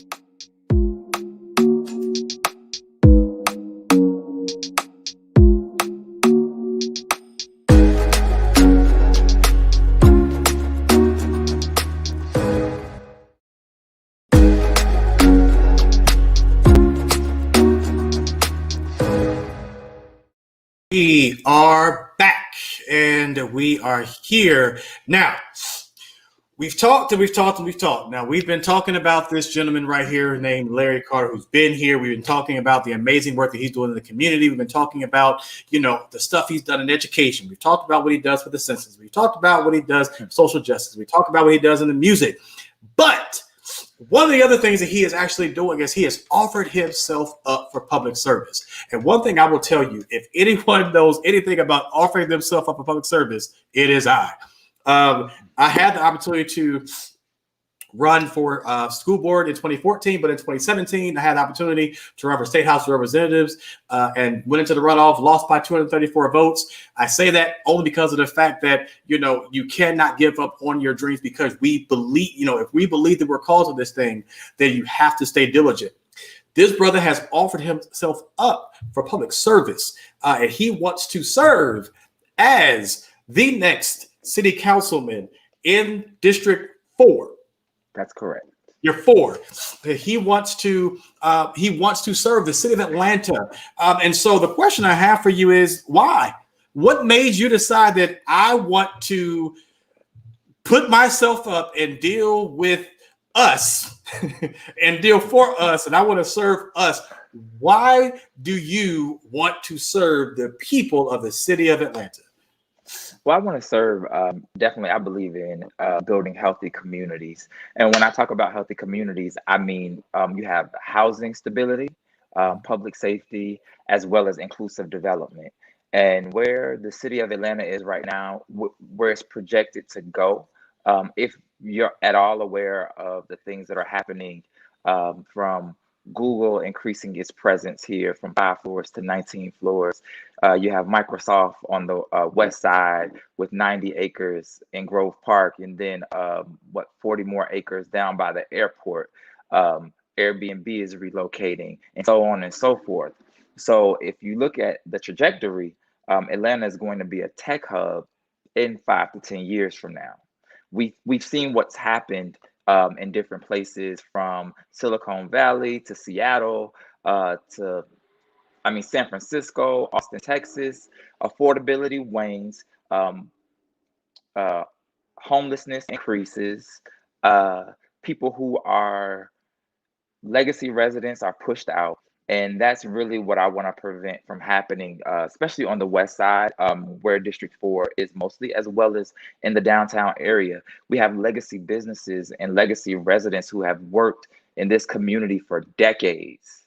We are back, and we are here. Now, we've talked. Now, we've been talking about this gentleman right here named Larry Carter, who's been here. We've been talking about the amazing work that he's doing in the community. We've been talking about, the stuff he's done in education. We've talked about what he does for the census. We've talked about what he does for social justice. We talked about what he does in the music. But one of the other things that he is actually doing is he has offered himself up for public service. And one thing I will tell you, if anyone knows anything about offering themselves up for public service, it is I. I had the opportunity to run for school board in 2014, but in 2017, I had the opportunity to run for State House of Representatives and went into the runoff, lost by 234 votes. I say that only because of the fact that, you cannot give up on your dreams, because we believe, if we believe that we're called to this thing, then you have to stay diligent. This brother has offered himself up for public service, and he wants to serve as the next city councilman in District 4. That's correct. You're 4. He wants to serve the city of Atlanta. And so the question I have for you is, why? What made you decide that I want to put myself up and deal with us and deal for us, and I want to serve us? Why do you want to serve the people of the city of Atlanta? Well, I want to serve, definitely, I believe in building healthy communities. And when I talk about healthy communities, I mean, you have housing stability, public safety, as well as inclusive development. And where the city of Atlanta is right now, where it's projected to go, if you're at all aware of the things that are happening from Google increasing its presence here from 5 floors to 19 floors. You have Microsoft on the west side with 90 acres in Grove Park, and then 40 more acres down by the airport. Airbnb is relocating, and so on and so forth. So if you look at the trajectory, Atlanta is going to be a tech hub in 5 to 10 years from now. We've seen what's happened in different places, from Silicon Valley to Seattle to San Francisco, Austin, Texas. Affordability wanes. uh, homelessness increases. People who are legacy residents are pushed out. And that's really what I want to prevent from happening, especially on the west side, where District 4 is mostly, as well as in the downtown area. We have legacy businesses and legacy residents who have worked in this community for decades.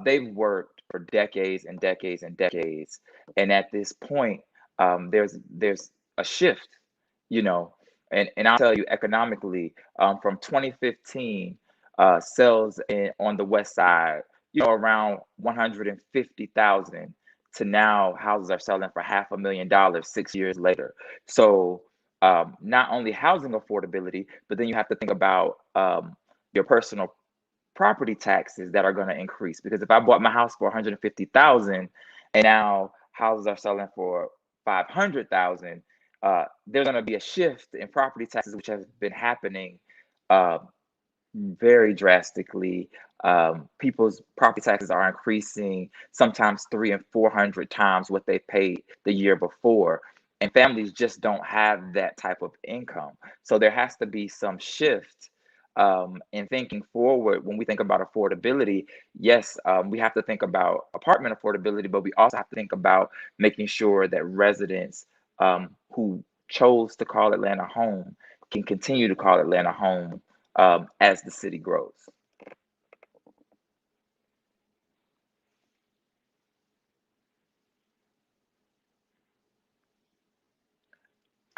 They've worked for decades and decades and decades. And at this point, there's a shift, you know, and I'll tell you economically, from 2015, sales on the west side, around 150,000 to now houses are selling for $500,000 6 years later. So not only housing affordability, but then you have to think about your personal property taxes that are going to increase, because if I bought my house for 150,000 and now houses are selling for 500,000, there's going to be a shift in property taxes, which has been happening very drastically. People's property taxes are increasing sometimes 300 and 400 times what they paid the year before, and families just don't have that type of income. So there has to be some shift in thinking forward. When we think about affordability, yes, we have to think about apartment affordability, but we also have to think about making sure that residents who chose to call Atlanta home can continue to call Atlanta home as the city grows.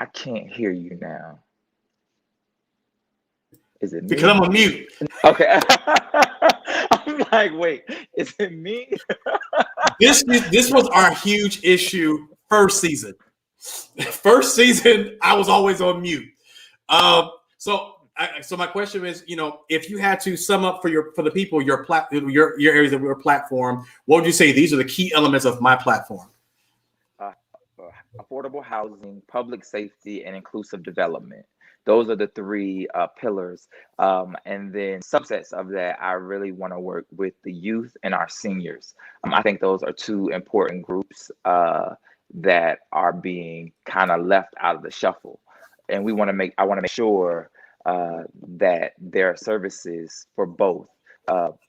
I can't hear you now. Is it me? Because I'm on mute. Okay. I'm like, wait, is it me? This was our huge issue first season. First season, I was always on mute. So my question is, if you had to sum up for the people your areas of your platform, what would you say these are the key elements of my platform? Affordable housing, public safety, and inclusive development. Those are the three pillars. And then subsets of that, I really want to work with the youth and our seniors. I think those are two important groups that are being kind of left out of the shuffle. And I want to make sure that there are services for both.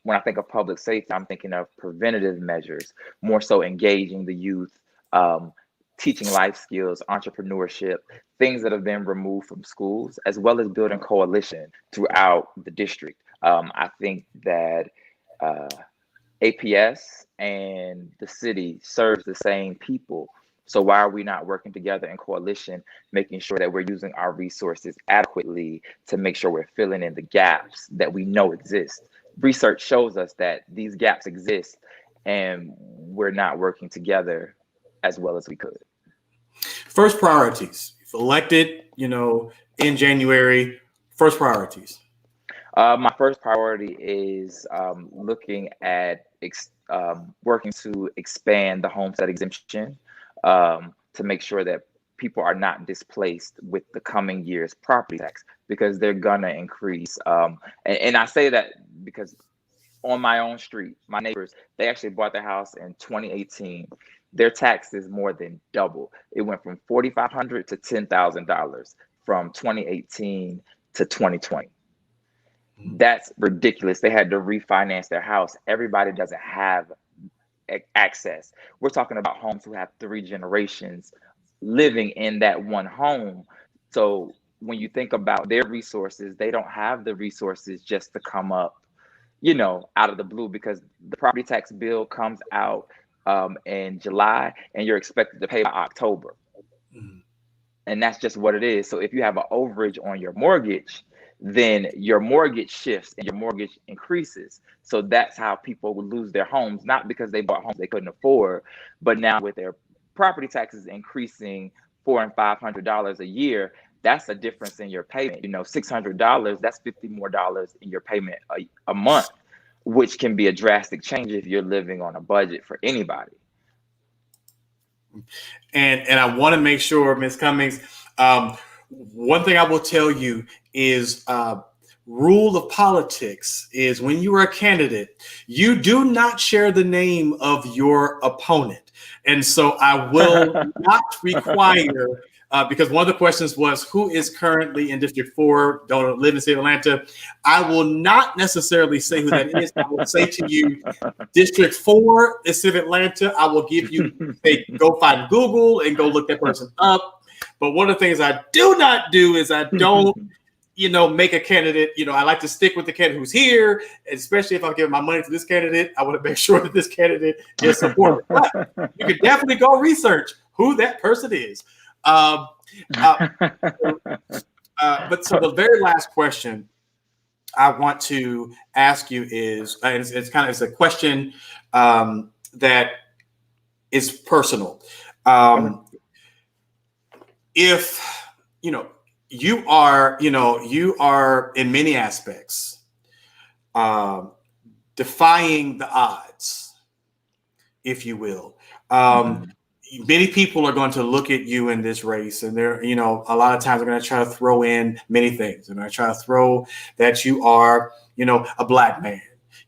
When I think of public safety, I'm thinking of preventative measures, more so engaging the youth, teaching life skills, entrepreneurship, things that have been removed from schools, as well as building coalition throughout the district. I think that APS and the city serves the same people. So why are we not working together in coalition, making sure that we're using our resources adequately to make sure we're filling in the gaps that we know exist? Research shows us that these gaps exist and we're not working together as well as we could. First priorities. If elected, in January, first priorities. My first priority is looking at working to expand the homestead exemption to make sure that people are not displaced with the coming year's property tax, because they're gonna increase. And I say that because on my own street, my neighbors, they actually bought their house in 2018. Their taxes more than double. It went from $4,500 to $10,000 from 2018 to 2020. That's ridiculous. They had to refinance their house. Everybody doesn't have access. We're talking about homes who have 3 generations living in that one home. So when you think about their resources, they don't have the resources just to come up, out of the blue, because the property tax bill comes out in July and you're expected to pay by October. And that's just what it is. So if you have an overage on your mortgage, then your mortgage shifts and your mortgage increases. So that's how people would lose their homes, not because they bought homes they couldn't afford, but now with their property taxes increasing $400 and $500 a year, that's a difference in your payment. $600, that's $50 more in your payment a month, which can be a drastic change if you're living on a budget for anybody. And I want to make sure, Ms. Cummings, one thing I will tell you is rule of politics is when you are a candidate, you do not share the name of your opponent. And so I will not require because one of the questions was, who is currently in District 4, don't live in the state of Atlanta? I will not necessarily say who that is. I will say to you, District 4 is in Atlanta. I will give you, go find Google and go look that person up. But one of the things I do not do is I don't, make a candidate. I like to stick with the candidate who's here, especially if I'm giving my money to this candidate. I want to make sure that this candidate is supported. But you can definitely go research who that person is. But so the very last question I want to ask you is, it's a question that is personal. If you are in many aspects defying the odds, if you will. Many people are going to look at you in this race, and they're, a lot of times they're going to try to throw in many things. They're going to try to throw that you are, a Black man,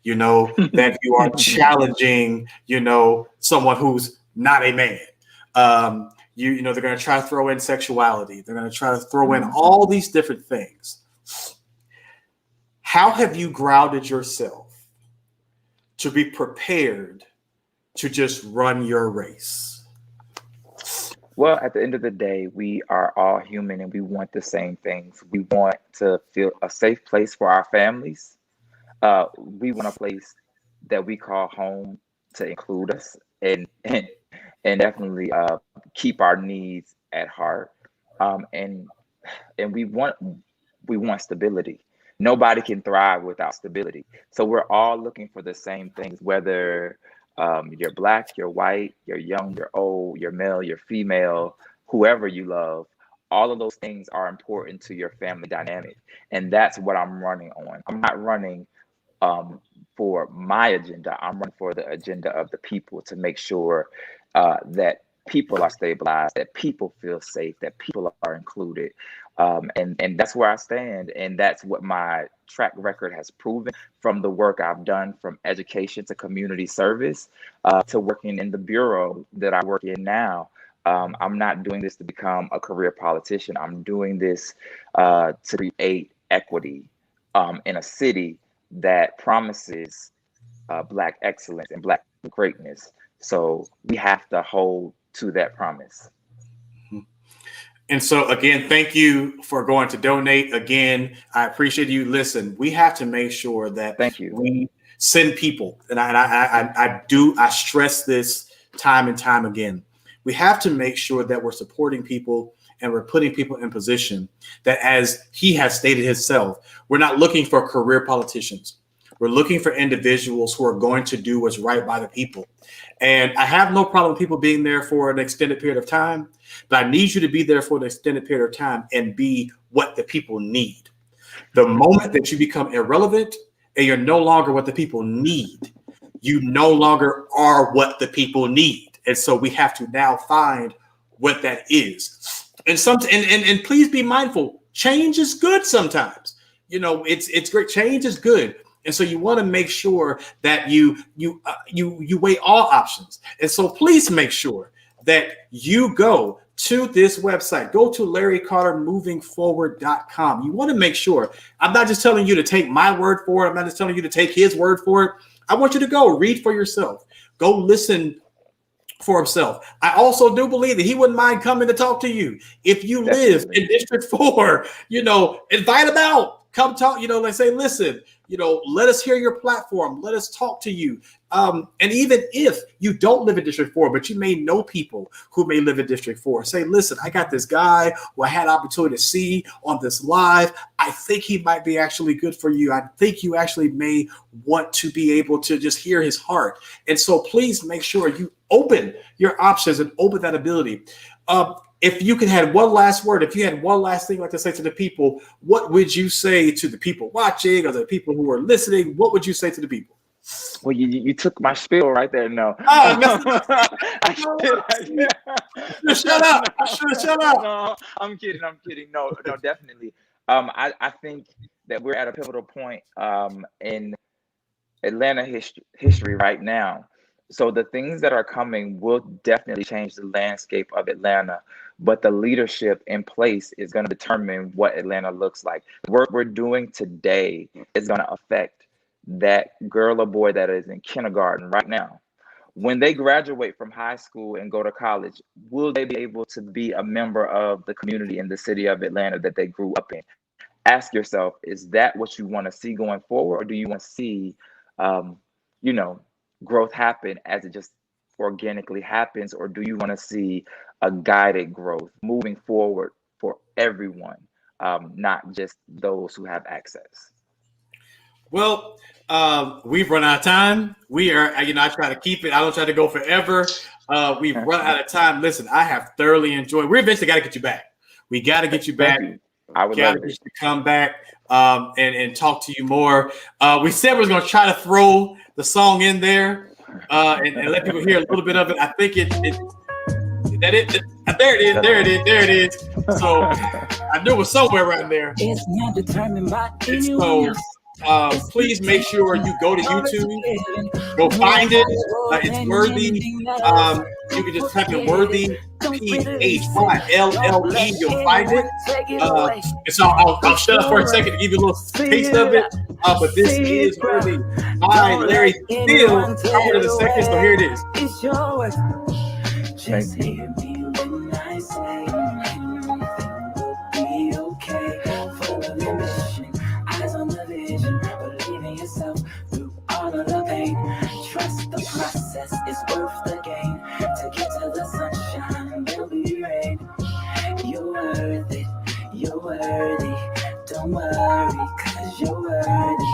that you are challenging, someone who's not a man. They're going to try to throw in sexuality. They're going to try to throw in all these different things. How have you grounded yourself to be prepared to just run your race? Well, at the end of the day, we are all human and we want the same things. We want to feel a safe place for our families. We want a place that we call home to include us and definitely keep our needs at heart. And we want stability. Nobody can thrive without stability. So we're all looking for the same things, whether you're Black, you're white, you're young, you're old, you're male, you're female, whoever you love. All of those things are important to your family dynamic. And that's what I'm running on. I'm not running for my agenda. I'm running for the agenda of the people, to make sure that people are stabilized, that people feel safe, that people are included. And that's where I stand. And that's what my track record has proven, from the work I've done, from education to community service, to working in the bureau that I work in now. I'm not doing this to become a career politician. I'm doing this to create equity in a city that promises Black excellence and Black greatness. So we have to hold to that promise. And so, again, thank you for going to donate. Again, I appreciate you. Listen, we have to make sure that we send people, and I stress this time and time again. We have to make sure that we're supporting people and we're putting people in position that, as he has stated himself, we're not looking for career politicians. We're looking for individuals who are going to do what's right by the people. And I have no problem with people being there for an extended period of time, but I need you to be there for an extended period of time and be what the people need. The moment that you become irrelevant and you're no longer what the people need, you no longer are what the people need. And so we have to now find what that is. And and please be mindful, change is good sometimes. It's great. Change is good. And so you want to make sure that you weigh all options. And so please make sure that you go to this website. Go to LarryCarterMovingForward.com. You want to make sure. I'm not just telling you to take my word for it. I'm not just telling you to take his word for it. I want you to go read for yourself. Go listen for himself. I also do believe that he wouldn't mind coming to talk to you. If you live in District 4, invite him out. Come talk, let's say, listen, let us hear your platform. Let us talk to you. And even if you don't live in District 4, but you may know people who may live in District 4, say, listen, I got this guy who I had opportunity to see on this live. I think he might be actually good for you. I think you actually may want to be able to just hear his heart. And so please make sure you open your options and open that ability. If you could have one last word, if you had one last thing like to say to the people, what would you say to the people watching or the people who are listening? What would you say to the people? Well, you took my spiel right there. No. I shut up. I should have shut up. No, I'm kidding. No, definitely. I think that we're at a pivotal point in Atlanta history right now. So the things that are coming will definitely change the landscape of Atlanta. but the leadership in place is going to determine what Atlanta looks like. The work we're doing today is going to affect that girl or boy that is in kindergarten right now. When they graduate from high school and go to college, will they be able to be a member of the community in the city of Atlanta that they grew up in? Ask yourself, is that what you want to see going forward, or do you want to see, you know, growth happen as it just organically happens, or do you want to see a guided growth moving forward for everyone, not just those who have access? Well, we've run out of time. We are, I try to keep it. I don't try to go forever. We've run out of time. Listen, I have thoroughly enjoyed. We eventually got to get you back. We got to get you back. You. I would love to come back and talk to you more. We said we was going to try to throw the song in there and let people hear a little bit of it. I think there it is. So I knew it was somewhere around there. It's not determined by anyone else. Please make sure you go to YouTube, go find it. It's Worthy. You can just type in Worthy, PHYLLE. You'll find it. And so I'll shut up for a second to give you a little taste of it. But this is Worthy by Larry Steele. I'll put it in a second. So here it is. It's yours. Just hear me when I say everything will be okay. Full of ambition, eyes on the vision, believe in yourself through all of the pain. Trust the process is worth the gain. To get to the sunshine, there'll be rain. You're worth it, you're worthy. Don't worry, 'cause you're worthy.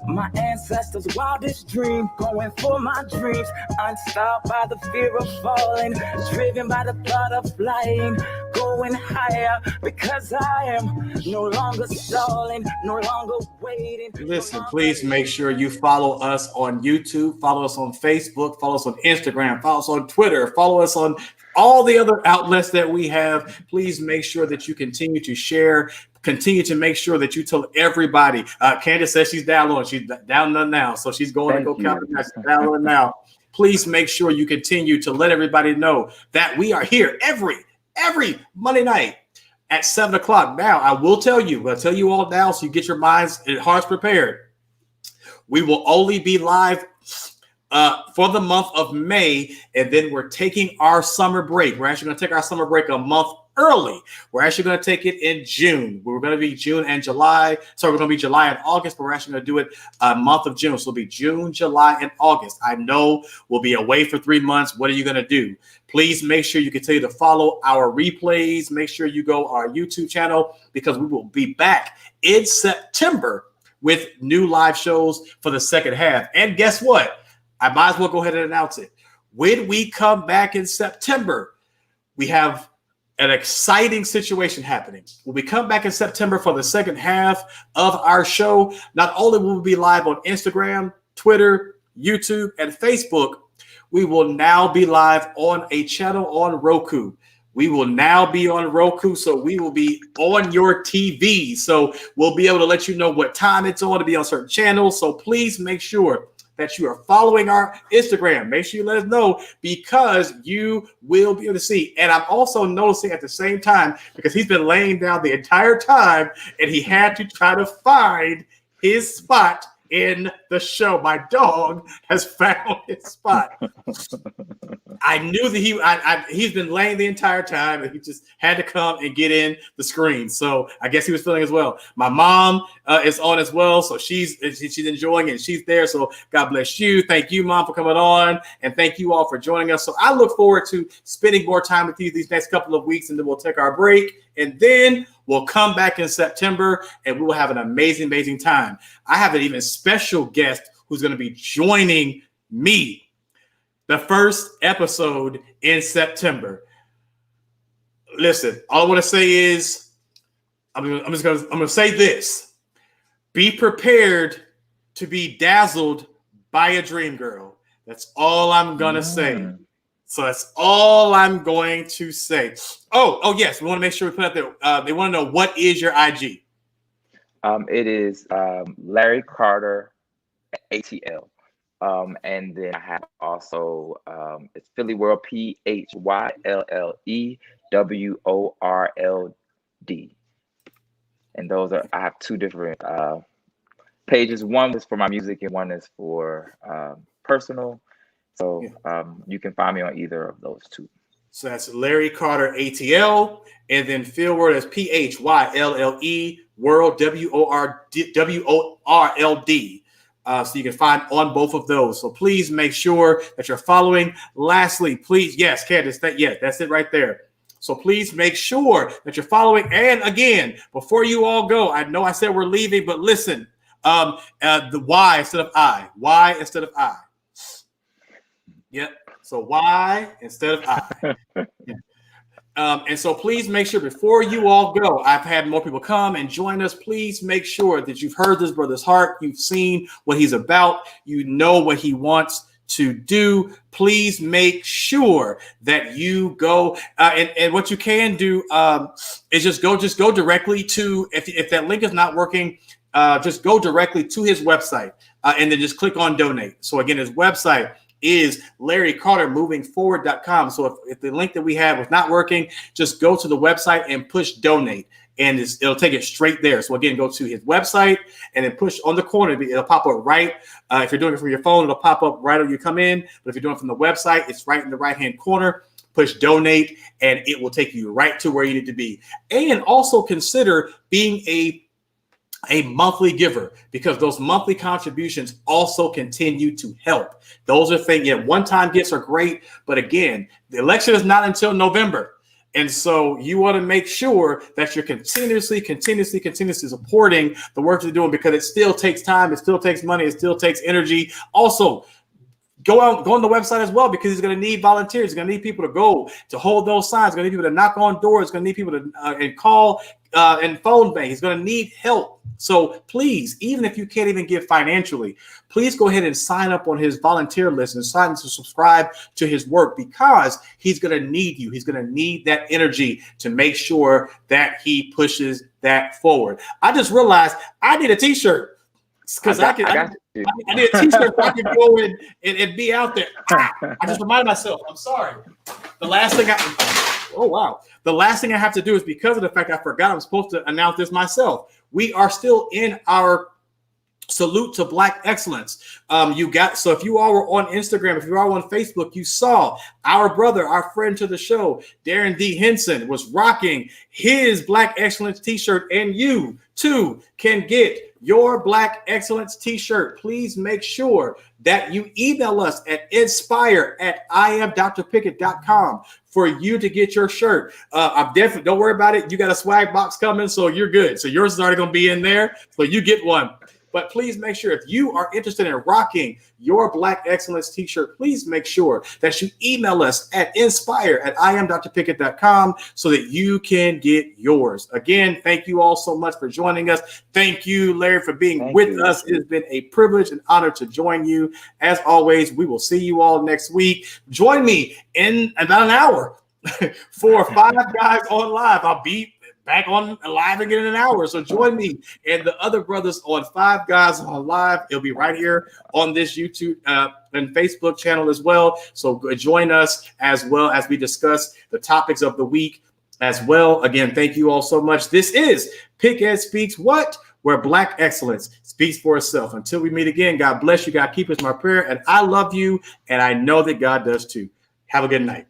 My ancestors' wildest dream, going for my dreams, unstopped by the fear of falling, driven by the thought of flying, going higher, because I am no longer stalling, no longer waiting. Listen, please make sure you follow us on YouTube, follow us on Facebook, follow us on Instagram, follow us on Twitter, follow us on all the other outlets that we have. Please make sure that you continue to share. Continue to make sure that you tell everybody. Candace says she's downloading. She's downloading now. So she's going to go count the download now. Please make sure you continue to let everybody know that we are here every Monday night at 7 o'clock. Now, I will tell you, I'll tell you all now so you get your minds and hearts prepared. We will only be live for the month of May, and then we're taking our summer break. We're actually going to take our summer break a month early. We're actually going to take it in June. We're going to be June and July. So we're going to be July and August, but we're actually going to do it a month of June. So it'll be June, July, and August. I know we'll be away for 3 months. What are you going to do? Please make sure you continue to follow our replays. Make sure you go our YouTube channel, because we will be back in September with new live shows for the second half. And guess what? I might as well go ahead and announce it. When we come back in September, we have an exciting situation happening. When we come back in September for the second half of our show, not only will we be live on Instagram, Twitter, YouTube, and Facebook, we will now be live on a channel on Roku. We will now be on Roku, so we will be on your TV. So we'll be able to let you know what time it's on to be on certain channels. So please make sure that you are following our Instagram. Make sure you let us know, because you will be able to see. And I'm also noticing at the same time, because he's been laying down the entire time and he had to try to find his spot in the show. My dog has found his spot. I knew that he's been laying the entire time, and he just had to come and get in the screen. So I guess he was feeling as well. My mom is on as well, so she's enjoying it, and she's there. So God bless you. Thank you, Mom, for coming on, and thank you all for joining us. So I look forward to spending more time with you these next couple of weeks, and then we'll take our break, and then we'll come back in September, and we will have an amazing, amazing time. I have an even special guest who's going to be joining me the first episode in September. Listen, all I want to say is, I'm going to say this: be prepared to be dazzled by a dream girl. That's all I'm going to say. So that's all I'm going to say. Oh yes, we want to make sure we put out there. They want to know, what is your IG? It is Larry Carter ATL. And then I have also it's Philly World PHYLLE WORLD. And those are, I have two different pages. One is for my music and one is for personal. So you can find me on either of those two. So that's Larry Carter ATL, and then Fieldworld is PHYLLE World WORLD. So you can find on both of those. So please make sure that you're following. Lastly, please, yes, Candace, that's it right there. So please make sure that you're following. And again, before you all go, I know I said we're leaving, but listen, the Y instead of I. Y instead of I. Yep. So Y instead of I. And so please make sure before you all go, I've had more people come and join us. Please make sure that you've heard this brother's heart. You've seen what he's about. You know what he wants to do. Please make sure that you go and what you can do is just go directly to, if that link is not working, just go directly to his website and then just click on donate. So again, his website is LarryCarterMovingForward.com. So if the link that we have was not working, just go to the website and push donate, and it'll take it straight there. So again, go to his website and then push on the corner. It'll pop up right. If you're doing it from your phone, it'll pop up right when you come in. But if you're doing it from the website, it's right in the right-hand corner. Push donate, and it will take you right to where you need to be. And also consider being a monthly giver, because those monthly contributions also continue to help. Those are things, one-time gifts are great, but again, the election is not until November. And so you want to make sure that you're continuously supporting the work you're doing, because it still takes time, it still takes money, it still takes energy. Also, go on the website as well, because he's going to need volunteers. He's going to need people to go to hold those signs. He's going to need people to knock on doors. He's going to need people to and call and phone bank. He's going to need help. So please, even if you can't even give financially, please go ahead and sign up on his volunteer list and sign to subscribe to his work, because he's going to need you. He's going to need that energy to make sure that he pushes that forward. I just realized I need a t-shirt, because I need a t-shirt so I can go and be out there. I just reminded myself. I'm sorry. The last thing The last thing I have to do is, because of the fact I forgot I'm supposed to announce this myself, we are still in our Salute to Black Excellence. So if you all were on Instagram, if you are on Facebook, you saw our brother, our friend to the show, Darren D. Henson, was rocking his Black Excellence t-shirt, and you too can get your Black Excellence t-shirt. Please make sure that you email us at inspire@IamDrPickEd.com for you to get your shirt. I'm definitely, don't worry about it. You got a swag box coming, so you're good. So yours is already going to be in there, so you get one. But please make sure, if you are interested in rocking your Black Excellence t-shirt, please make sure that you email us at inspire@IamDrPickEd.com so that you can get yours. Again, thank you all so much for joining us. Thank you, Larry, for being with us. It has been a privilege and honor to join you. As always, we will see you all next week. Join me in about an hour for Five Guys on Live. I'll be back on live again in an hour. So join me and the other brothers on Five Guys on Live. It'll be right here on this YouTube and Facebook channel as well. So join us as well as we discuss the topics of the week as well. Again, thank you all so much. This is PickEd Speaks What? Where Black excellence speaks for itself. Until we meet again, God bless you. God keep us, my prayer. And I love you. And I know that God does too. Have a good night.